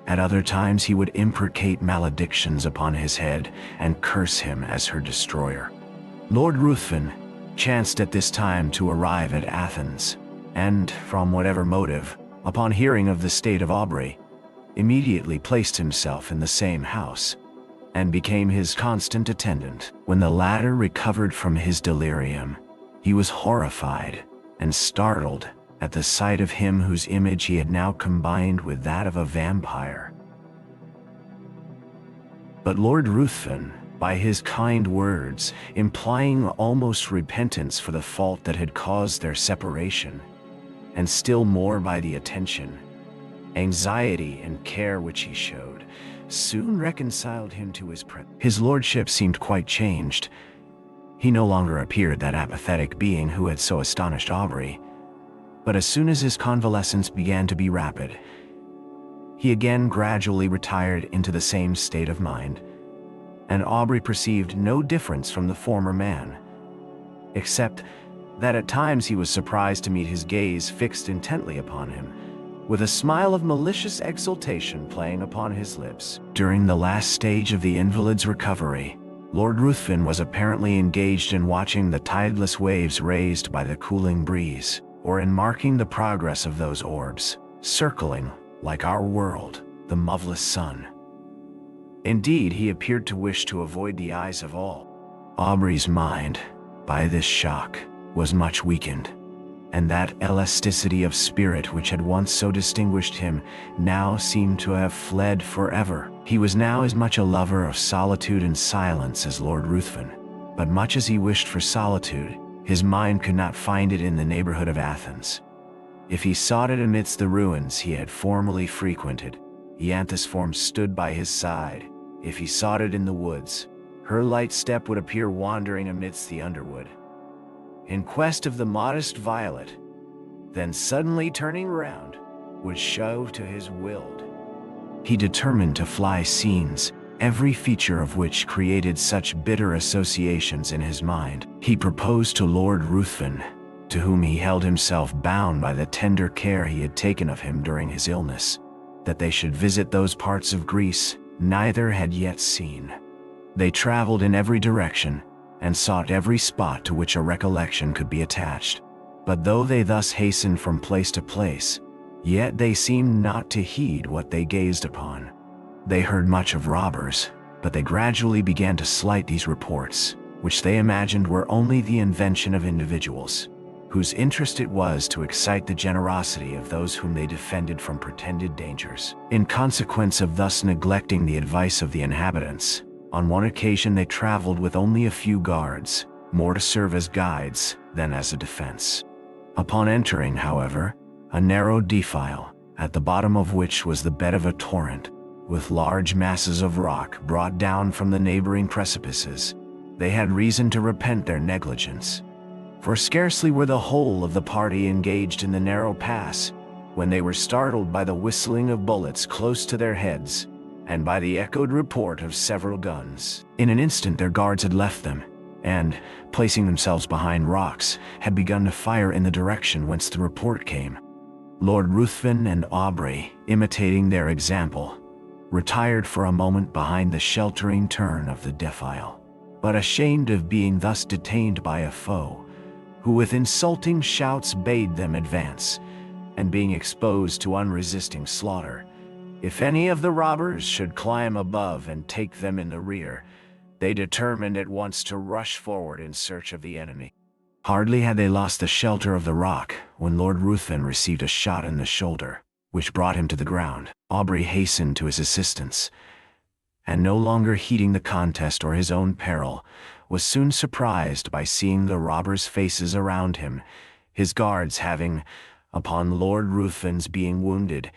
At other times he would imprecate maledictions upon his head and curse him as her destroyer. Lord Ruthven chanced at this time to arrive at Athens, and, from whatever motive, upon hearing of the state of Aubrey, immediately placed himself in the same house, and became his constant attendant. When the latter recovered from his delirium, he was horrified and startled at the sight of him whose image he had now combined with that of a vampire. But Lord Ruthven, by his kind words, implying almost repentance for the fault that had caused their separation, and still more by the attention, anxiety, and care which he showed, soon reconciled him to his presence. His lordship seemed quite changed. He no longer appeared that apathetic being who had so astonished Aubrey, but as soon as his convalescence began to be rapid, he again gradually retired into the same state of mind, and Aubrey perceived no difference from the former man, except that at times he was surprised to meet his gaze fixed intently upon him, with a smile of malicious exultation playing upon his lips. During the last stage of the invalid's recovery, Lord Ruthven was apparently engaged in watching the tideless waves raised by the cooling breeze, or in marking the progress of those orbs, circling, like our world, the moveless sun. Indeed, he appeared to wish to avoid the eyes of all. Aubrey's mind, by this shock, was much weakened, and that elasticity of spirit which had once so distinguished him now seemed to have fled forever. He was now as much a lover of solitude and silence as Lord Ruthven, but much as he wished for solitude, his mind could not find it in the neighborhood of Athens. If he sought it amidst the ruins he had formerly frequented, Ianthe's form stood by his side. If he sought it in the woods, her light step would appear wandering amidst the underwood, in quest of the modest violet, then suddenly turning round, would show to his willed. He determined to fly scenes, every feature of which created such bitter associations in his mind. He proposed to Lord Ruthven, to whom he held himself bound by the tender care he had taken of him during his illness, that they should visit those parts of Greece neither had yet seen. They traveled in every direction, and sought every spot to which a recollection could be attached. But though they thus hastened from place to place, yet they seemed not to heed what they gazed upon. They heard much of robbers, but they gradually began to slight these reports, which they imagined were only the invention of individuals, whose interest it was to excite the generosity of those whom they defended from pretended dangers. In consequence of thus neglecting the advice of the inhabitants, on one occasion they traveled with only a few guards, more to serve as guides than as a defense. Upon entering, however, a narrow defile, at the bottom of which was the bed of a torrent, with large masses of rock brought down from the neighboring precipices. They had reason to repent their negligence, for scarcely were the whole of the party engaged in the narrow pass when they were startled by the whistling of bullets close to their heads and by the echoed report of several guns. In an instant their guards had left them, and, placing themselves behind rocks, had begun to fire in the direction whence the report came. Lord Ruthven and Aubrey, imitating their example, retired for a moment behind the sheltering turn of the defile, but ashamed of being thus detained by a foe, who with insulting shouts bade them advance, and being exposed to unresisting slaughter, if any of the robbers should climb above and take them in the rear, they determined at once to rush forward in search of the enemy. Hardly had they lost the shelter of the rock when Lord Ruthven received a shot in the shoulder, which brought him to the ground. Aubrey hastened to his assistance, and no longer heeding the contest or his own peril, was soon surprised by seeing the robbers' faces around him, his guards having, upon Lord Ruthven's being wounded,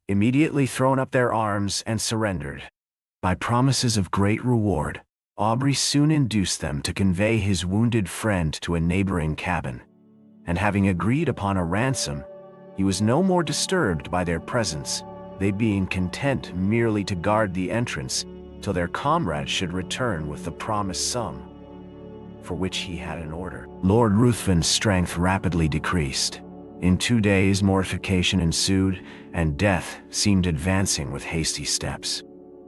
immediately thrown up their arms and surrendered. By promises of great reward, Aubrey soon induced them to convey his wounded friend to a neighboring cabin, and having agreed upon a ransom, he was no more disturbed by their presence, they being content merely to guard the entrance till their comrade should return with the promised sum, for which he had an order. Lord Ruthven's strength rapidly decreased. In 2 days mortification ensued, and death seemed advancing with hasty steps.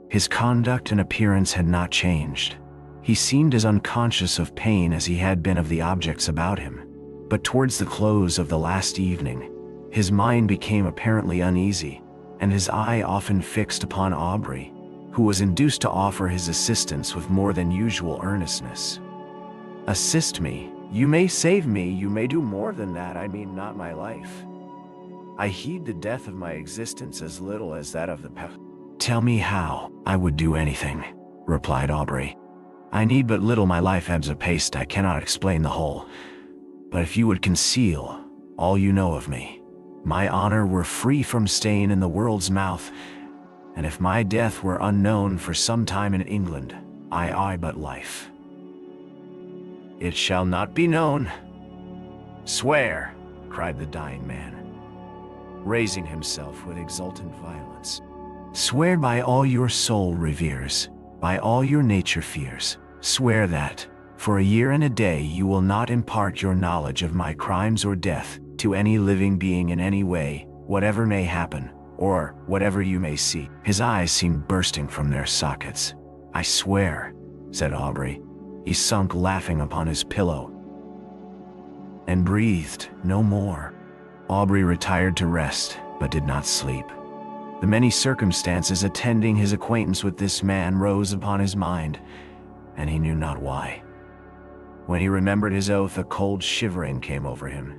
His conduct and appearance had not changed. He seemed as unconscious of pain as he had been of the objects about him. But towards the close of the last evening, his mind became apparently uneasy, and his eye often fixed upon Aubrey, who was induced to offer his assistance with more than usual earnestness. "Assist me. You may save me, you may do more than that, I mean not my life. I heed the death of my existence as little as that of the Tell me how." "I would do anything," replied Aubrey. "I need but little, my life ebbs apace, I cannot explain the whole. But if you would conceal all you know of me, my honor were free from stain in the world's mouth, and if my death were unknown for some time in England, I but life. It shall not be known." "Swear," cried the dying man, raising himself with exultant violence. "Swear by all your soul reveres, by all your nature fears. Swear that, for a year and a day, you will not impart your knowledge of my crimes or death to any living being in any way, whatever may happen, or whatever you may see." His eyes seemed bursting from their sockets. "I swear," said Aubrey. He sunk laughing upon his pillow, and breathed no more. Aubrey retired to rest, but did not sleep. The many circumstances attending his acquaintance with this man rose upon his mind, and he knew not why. When he remembered his oath, a cold shivering came over him,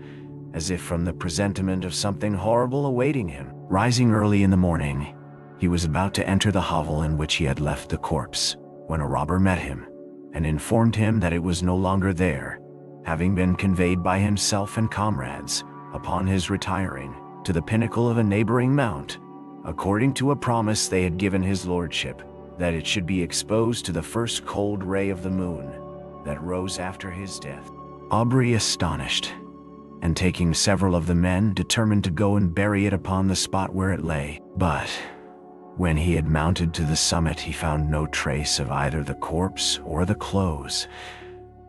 as if from the presentiment of something horrible awaiting him. Rising early in the morning, he was about to enter the hovel in which he had left the corpse, when a robber met him, and informed him that it was no longer there, having been conveyed by himself and comrades, upon his retiring, to the pinnacle of a neighboring mount, according to a promise they had given his lordship, that it should be exposed to the first cold ray of the moon that rose after his death. Aubrey, astonished, and taking several of the men, determined to go and bury it upon the spot where it lay. But when he had mounted to the summit, he found no trace of either the corpse or the clothes,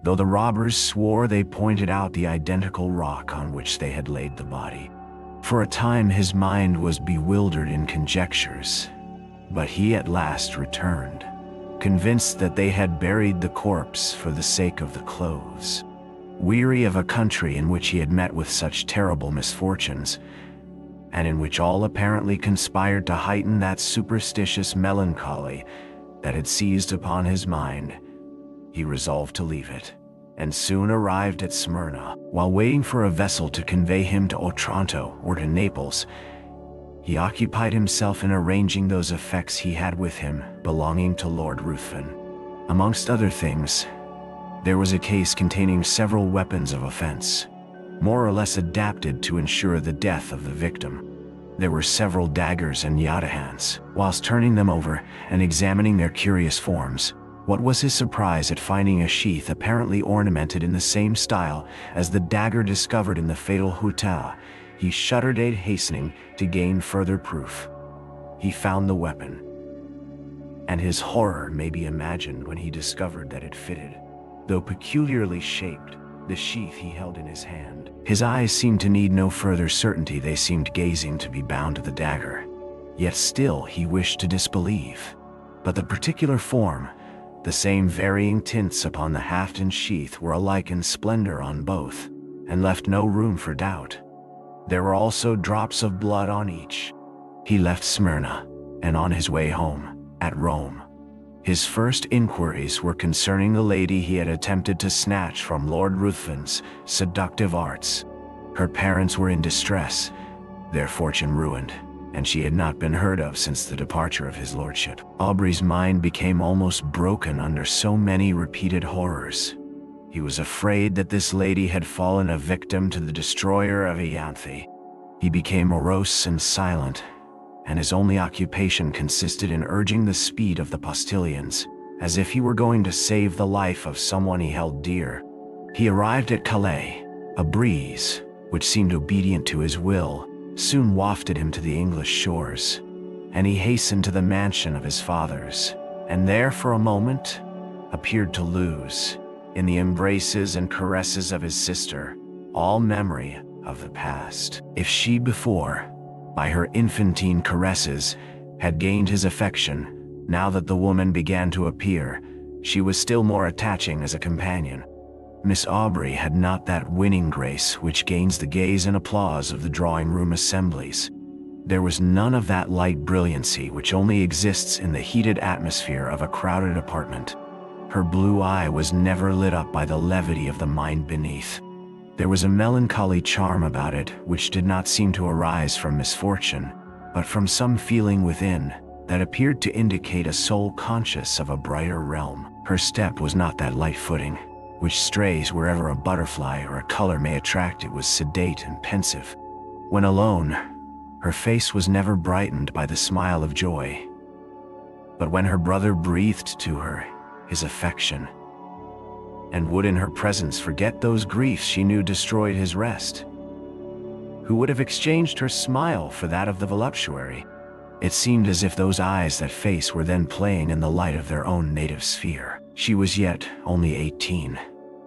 though the robbers swore they pointed out the identical rock on which they had laid the body. For a time his mind was bewildered in conjectures, but he at last returned, convinced that they had buried the corpse for the sake of the clothes. Weary of a country in which he had met with such terrible misfortunes, and in which all apparently conspired to heighten that superstitious melancholy that had seized upon his mind, he resolved to leave it, and soon arrived at Smyrna. While waiting for a vessel to convey him to Otranto or to Naples, he occupied himself in arranging those effects he had with him belonging to Lord Ruthven. Amongst other things, there was a case containing several weapons of offense, more or less adapted to ensure the death of the victim. There were several daggers and yatagans. Whilst turning them over and examining their curious forms, what was his surprise at finding a sheath apparently ornamented in the same style as the dagger discovered in the fatal hotel. He shuddered, hastening to gain further proof. He found the weapon, and his horror may be imagined when he discovered that it fitted. Though peculiarly shaped, the sheath he held in his hand. His eyes seemed to need no further certainty. They seemed gazing to be bound to the dagger. Yet still he wished to disbelieve. But the particular form, the same varying tints upon the haft and sheath were alike in splendor on both, and left no room for doubt. There were also drops of blood on each. He left Smyrna, and on his way home, at Rome, his first inquiries were concerning the lady he had attempted to snatch from Lord Ruthven's seductive arts. Her parents were in distress, their fortune ruined, and she had not been heard of since the departure of his lordship. Aubrey's mind became almost broken under so many repeated horrors. He was afraid that this lady had fallen a victim to the destroyer of Ianthe. He became morose and silent, and his only occupation consisted in urging the speed of the postilions, as if he were going to save the life of someone he held dear. He arrived at Calais. A breeze, which seemed obedient to his will, soon wafted him to the English shores, and he hastened to the mansion of his fathers, and there for a moment appeared to lose, in the embraces and caresses of his sister, all memory of the past. If she before, by her infantine caresses, had gained his affection, now that the woman began to appear, she was still more attaching as a companion. Miss Aubrey had not that winning grace which gains the gaze and applause of the drawing-room assemblies. There was none of that light brilliancy which only exists in the heated atmosphere of a crowded apartment. Her blue eye was never lit up by the levity of the mind beneath. There was a melancholy charm about it which did not seem to arise from misfortune, but from some feeling within that appeared to indicate a soul conscious of a brighter realm. Her step was not that light footing which strays wherever a butterfly or a color may attract. It was sedate and pensive. When alone, her face was never brightened by the smile of joy. But when her brother breathed to her his affection, and would in her presence forget those griefs she knew destroyed his rest, who would have exchanged her smile for that of the voluptuary? It seemed as if those eyes, that face, were then playing in the light of their own native sphere. She was yet only 18,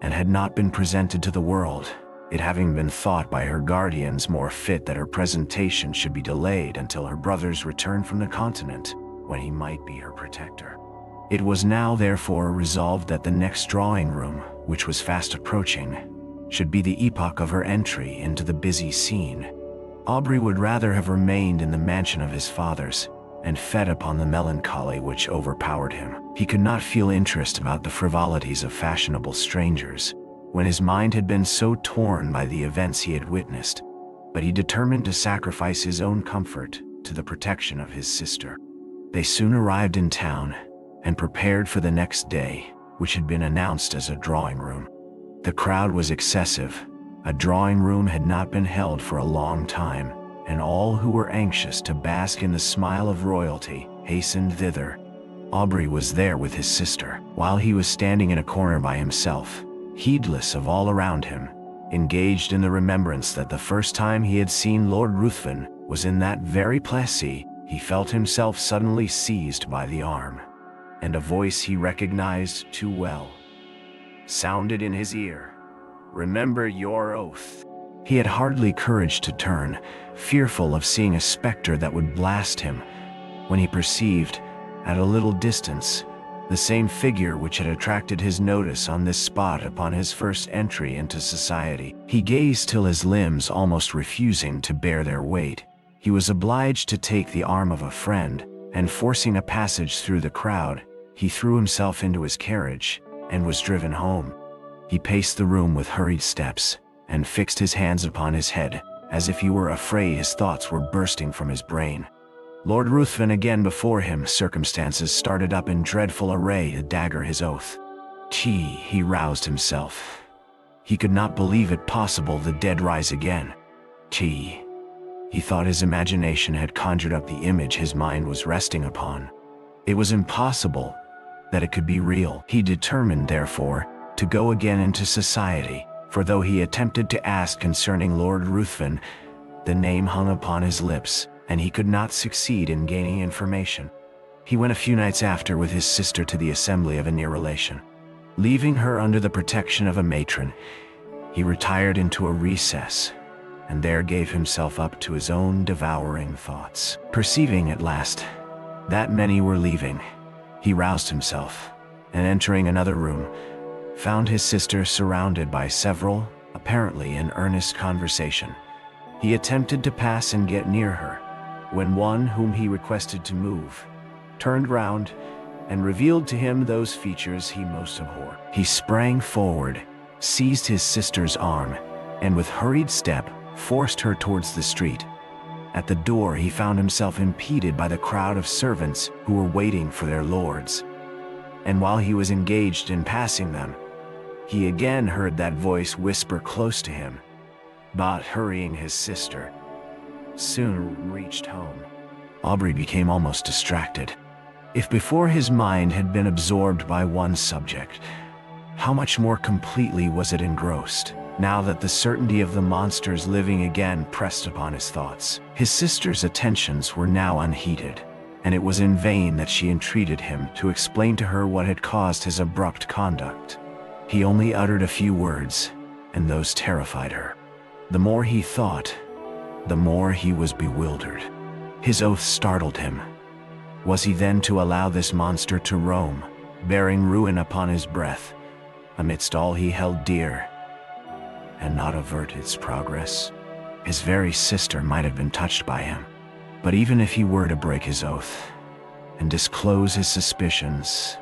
and had not been presented to the world, it having been thought by her guardians more fit that her presentation should be delayed until her brother's return from the continent, when he might be her protector. It was now therefore resolved that the next drawing-room, which was fast approaching, should be the epoch of her entry into the busy scene. Aubrey would rather have remained in the mansion of his fathers, and fed upon the melancholy which overpowered him. He could not feel interest about the frivolities of fashionable strangers, when his mind had been so torn by the events he had witnessed, but he determined to sacrifice his own comfort to the protection of his sister. They soon arrived in town, and prepared for the next day, which had been announced as a drawing-room. The crowd was excessive. A drawing-room had not been held for a long time, and all who were anxious to bask in the smile of royalty hastened thither. Aubrey was there with his sister, while he was standing in a corner by himself, heedless of all around him, engaged in the remembrance that the first time he had seen Lord Ruthven was in that very place. He felt himself suddenly seized by the arm, and a voice he recognized too well sounded in his ear. "Remember your oath." He had hardly courage to turn, fearful of seeing a specter that would blast him, when he perceived, at a little distance, the same figure which had attracted his notice on this spot upon his first entry into society. He gazed till his limbs almost refusing to bear their weight, he was obliged to take the arm of a friend, and forcing a passage through the crowd, he threw himself into his carriage, and was driven home. He paced the room with hurried steps, and fixed his hands upon his head, as if he were afraid his thoughts were bursting from his brain. Lord Ruthven again before him, circumstances started up in dreadful array to dagger his oath. He roused himself. He could not believe it possible the dead rise again. He He thought his imagination had conjured up the image his mind was resting upon. It was impossible that it could be real. He determined, therefore, to go again into society, for though he attempted to ask concerning Lord Ruthven, the name hung upon his lips, and he could not succeed in gaining information. He went a few nights after with his sister to the assembly of a near relation. Leaving her under the protection of a matron, he retired into a recess, and there gave himself up to his own devouring thoughts. Perceiving at last that many were leaving, he roused himself, and entering another room, found his sister surrounded by several, apparently in earnest conversation. He attempted to pass and get near her, when one whom he requested to move turned round and revealed to him those features he most abhorred. He sprang forward, seized his sister's arm, and with hurried step forced her towards the street. At the door he found himself impeded by the crowd of servants who were waiting for their lords. And while he was engaged in passing them, he again heard that voice whisper close to him, but hurrying his sister, soon reached home. Aubrey became almost distracted. If before his mind had been absorbed by one subject, how much more completely was it engrossed, now that the certainty of the monsters living again pressed upon his thoughts. His sister's attentions were now unheeded, and it was in vain that she entreated him to explain to her what had caused his abrupt conduct. He only uttered a few words, and those terrified her. The more he thought, the more he was bewildered. His oath startled him. Was he then to allow this monster to roam, bearing ruin upon his breath, amidst all he held dear, and not avert its progress? His very sister might have been touched by him. But even if he were to break his oath and disclose his suspicions,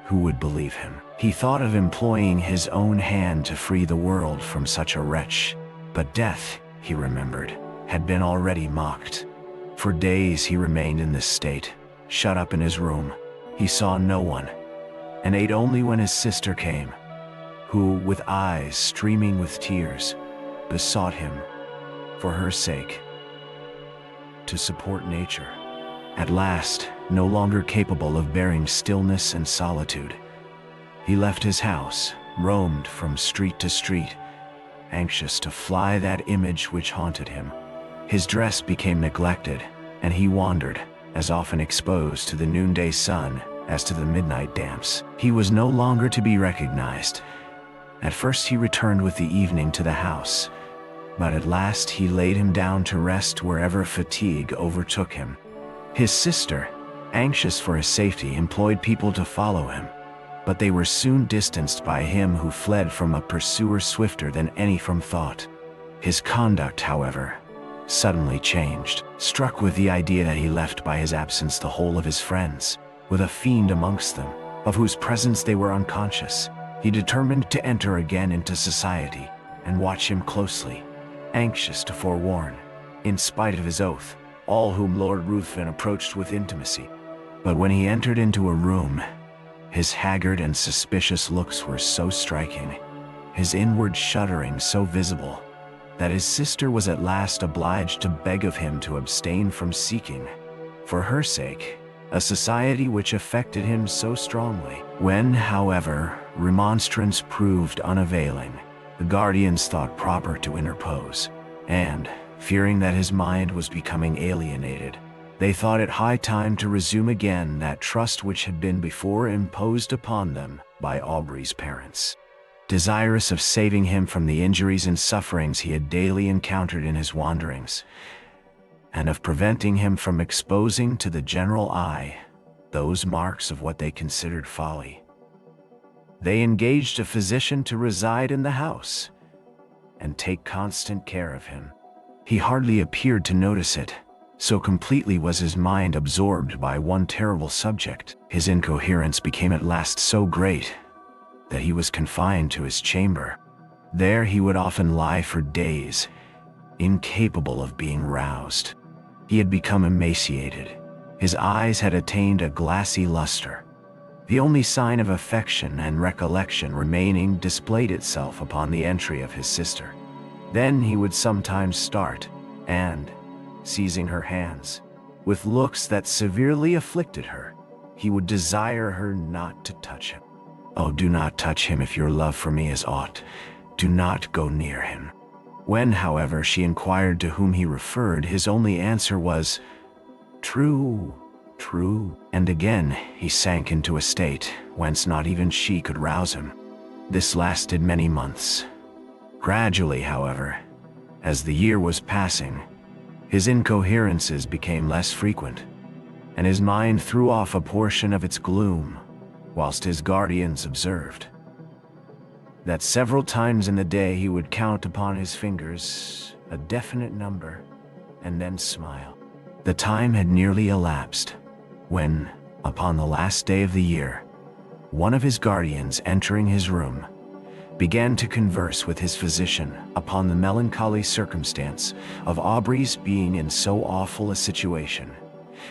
who would believe him? He thought of employing his own hand to free the world from such a wretch. But death, he remembered, had been already mocked. For days he remained in this state, shut up in his room. He saw no one, and ate only when his sister came, who, with eyes streaming with tears, besought him, for her sake, to support nature. At last, no longer capable of bearing stillness and solitude, he left his house, roamed from street to street, anxious to fly that image which haunted him. His dress became neglected, and he wandered, as often exposed to the noonday sun as to the midnight damps. He was no longer to be recognized. At first he returned with the evening to the house, but at last he laid him down to rest wherever fatigue overtook him. His sister, anxious for his safety, employed people to follow him, but they were soon distanced by him who fled from a pursuer swifter than any from thought. His conduct, however, suddenly changed. Struck with the idea that he left by his absence the whole of his friends, with a fiend amongst them, of whose presence they were unconscious, he determined to enter again into society and watch him closely, anxious to forewarn, in spite of his oath, all whom Lord Ruthven approached with intimacy. But when he entered into a room, his haggard and suspicious looks were so striking, his inward shuddering so visible, that his sister was at last obliged to beg of him to abstain from seeking, for her sake, a society which affected him so strongly. When, however, remonstrance proved unavailing, the guardians thought proper to interpose, and, fearing that his mind was becoming alienated, they thought it high time to resume again that trust which had been before imposed upon them by Aubrey's parents. Desirous of saving him from the injuries and sufferings he had daily encountered in his wanderings, and of preventing him from exposing to the general eye those marks of what they considered folly, they engaged a physician to reside in the house and take constant care of him. He hardly appeared to notice it, so completely was his mind absorbed by one terrible subject. His incoherence became at last so great that he was confined to his chamber. There he would often lie for days, incapable of being roused. He had become emaciated. His eyes had attained a glassy luster. The only sign of affection and recollection remaining displayed itself upon the entry of his sister. Then he would sometimes start, and, seizing her hands. With looks that severely afflicted her, he would desire her not to touch him. "Oh, do not touch him if your love for me is aught. Do not go near him." When, however, she inquired to whom he referred, his only answer was, "True, true." And again he sank into a state whence not even she could rouse him. This lasted many months. Gradually, however, as the year was passing, his incoherences became less frequent, and his mind threw off a portion of its gloom, whilst his guardians observed that several times in the day he would count upon his fingers a definite number, and then smile. The time had nearly elapsed, when, upon the last day of the year, one of his guardians entering his room, began to converse with his physician upon the melancholy circumstance of Aubrey's being in so awful a situation,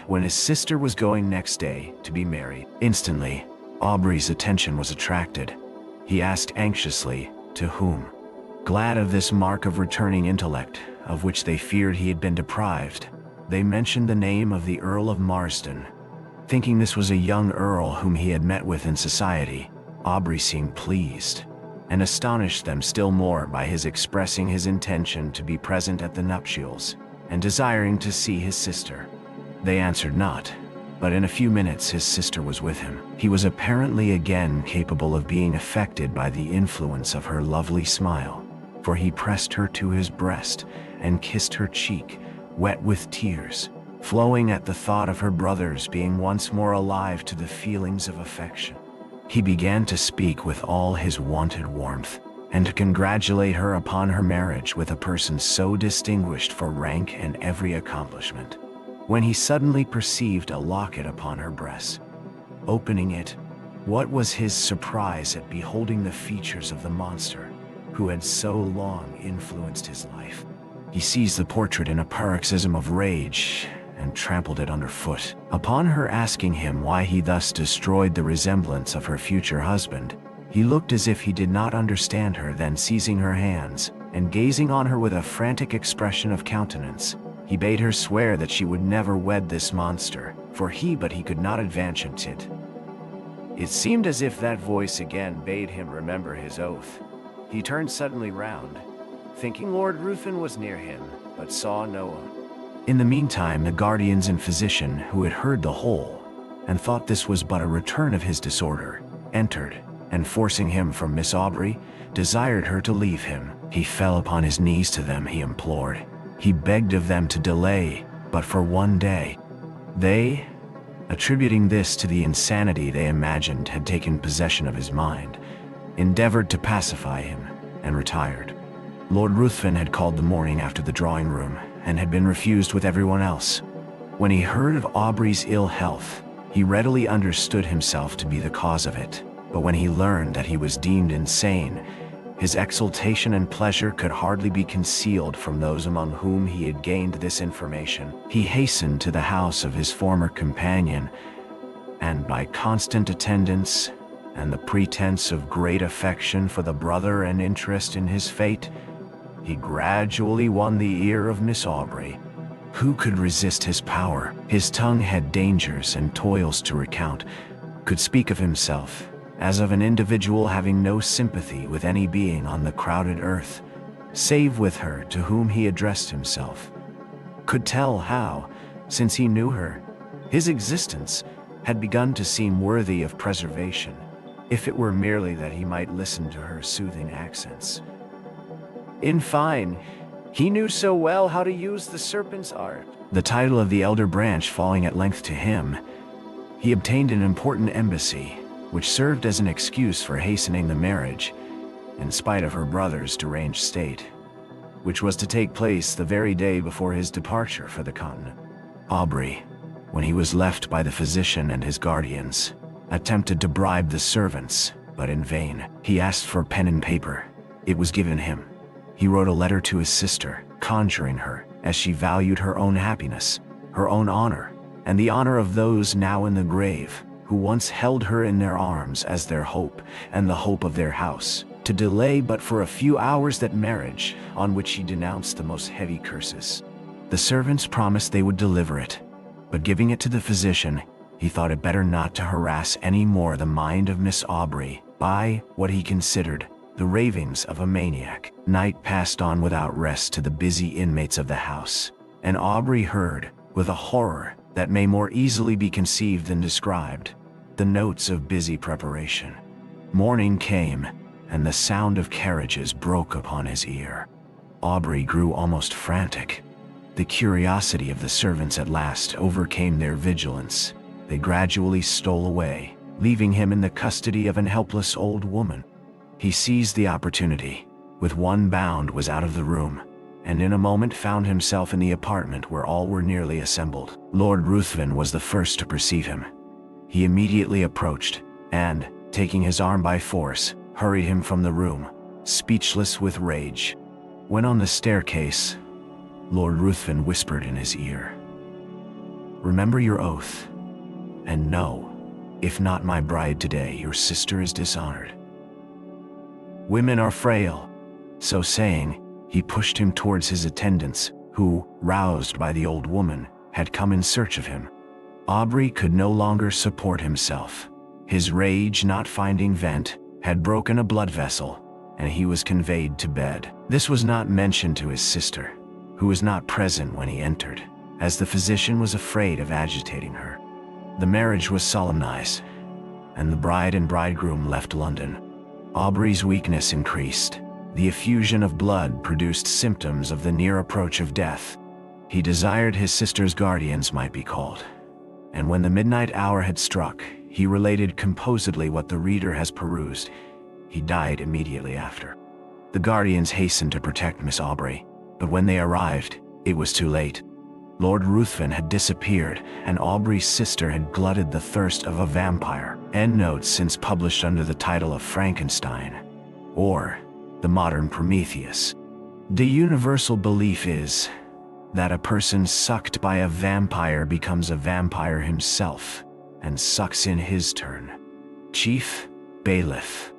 when his sister was going next day to be married. Instantly, Aubrey's attention was attracted. He asked anxiously, to whom? Glad of this mark of returning intellect, of which they feared he had been deprived, they mentioned the name of the Earl of Marsden. Thinking this was a young earl whom he had met with in society, Aubrey seemed pleased, and astonished them still more by his expressing his intention to be present at the nuptials, and desiring to see his sister. They answered not, but in a few minutes his sister was with him. He was apparently again capable of being affected by the influence of her lovely smile, for he pressed her to his breast and kissed her cheek, wet with tears, flowing at the thought of her brothers being once more alive to the feelings of affection. He began to speak with all his wonted warmth, and to congratulate her upon her marriage with a person so distinguished for rank and every accomplishment, when he suddenly perceived a locket upon her breast. Opening it, what was his surprise at beholding the features of the monster who had so long influenced his life. He seized the portrait in a paroxysm of rage and trampled it underfoot. Upon her asking him why he thus destroyed the resemblance of her future husband, he looked as if he did not understand her. Then seizing her hands and gazing on her with a frantic expression of countenance, he bade her swear that she would never wed this monster, for he could not advance it. It seemed as if that voice again bade him remember his oath. He turned suddenly round, thinking Lord Ruthven was near him, but saw no one. In the meantime, the guardians and physician, who had heard the whole, and thought this was but a return of his disorder, entered, and forcing him from Miss Aubrey, desired her to leave him. He fell upon his knees to them, he implored. He begged of them to delay, but for one day. They, attributing this to the insanity they imagined had taken possession of his mind, endeavored to pacify him, and retired. Lord Ruthven had called the morning after the drawing room, and had been refused with everyone else. When he heard of Aubrey's ill health, he readily understood himself to be the cause of it, but when he learned that he was deemed insane, his exultation and pleasure could hardly be concealed from those among whom he had gained this information. He hastened to the house of his former companion, and by constant attendance, and the pretense of great affection for the brother and interest in his fate, he gradually won the ear of Miss Aubrey. Who could resist his power? His tongue had dangers and toils to recount, could speak of himself as of an individual having no sympathy with any being on the crowded earth, save with her to whom he addressed himself, could tell how, since he knew her, his existence had begun to seem worthy of preservation, if it were merely that he might listen to her soothing accents. In fine, he knew so well how to use the serpent's art. The title of the elder branch falling at length to him, he obtained an important embassy, which served as an excuse for hastening the marriage, in spite of her brother's deranged state, which was to take place the very day before his departure for the continent. Aubrey, when he was left by the physician and his guardians, attempted to bribe the servants, but in vain. He asked for pen and paper. It was given him. He wrote a letter to his sister, conjuring her, as she valued her own happiness, her own honor, and the honor of those now in the grave, who once held her in their arms as their hope and the hope of their house, to delay but for a few hours that marriage, on which he denounced the most heavy curses. The servants promised they would deliver it, but giving it to the physician, he thought it better not to harass any more the mind of Miss Aubrey by what he considered the ravings of a maniac. Night passed on without rest to the busy inmates of the house, and Aubrey heard, with a horror that may more easily be conceived than described, the notes of busy preparation. Morning came, and the sound of carriages broke upon his ear. Aubrey grew almost frantic. The curiosity of the servants at last overcame their vigilance. They gradually stole away, leaving him in the custody of an helpless old woman. He seized the opportunity, with one bound was out of the room, and in a moment found himself in the apartment where all were nearly assembled. Lord Ruthven was the first to perceive him. He immediately approached, and, taking his arm by force, hurried him from the room, speechless with rage. When on the staircase, Lord Ruthven whispered in his ear, "Remember your oath, and know, if not my bride today, your sister is dishonored. Women are frail." So saying, he pushed him towards his attendants, who, roused by the old woman, had come in search of him. Aubrey could no longer support himself. His rage, not finding vent, had broken a blood vessel, and he was conveyed to bed. This was not mentioned to his sister, who was not present when he entered, as the physician was afraid of agitating her. The marriage was solemnized, and the bride and bridegroom left London. Aubrey's weakness increased. The effusion of blood produced symptoms of the near approach of death. He desired his sister's guardians might be called, and when the midnight hour had struck, he related composedly what the reader has perused. He died immediately after. The guardians hastened to protect Miss Aubrey, but when they arrived, it was too late. Lord Ruthven had disappeared, and Aubrey's sister had glutted the thirst of a vampire. Endnotes since published under the title of Frankenstein, or the modern Prometheus. The universal belief is that a person sucked by a vampire becomes a vampire himself, and sucks in his turn. Chief Bailiff.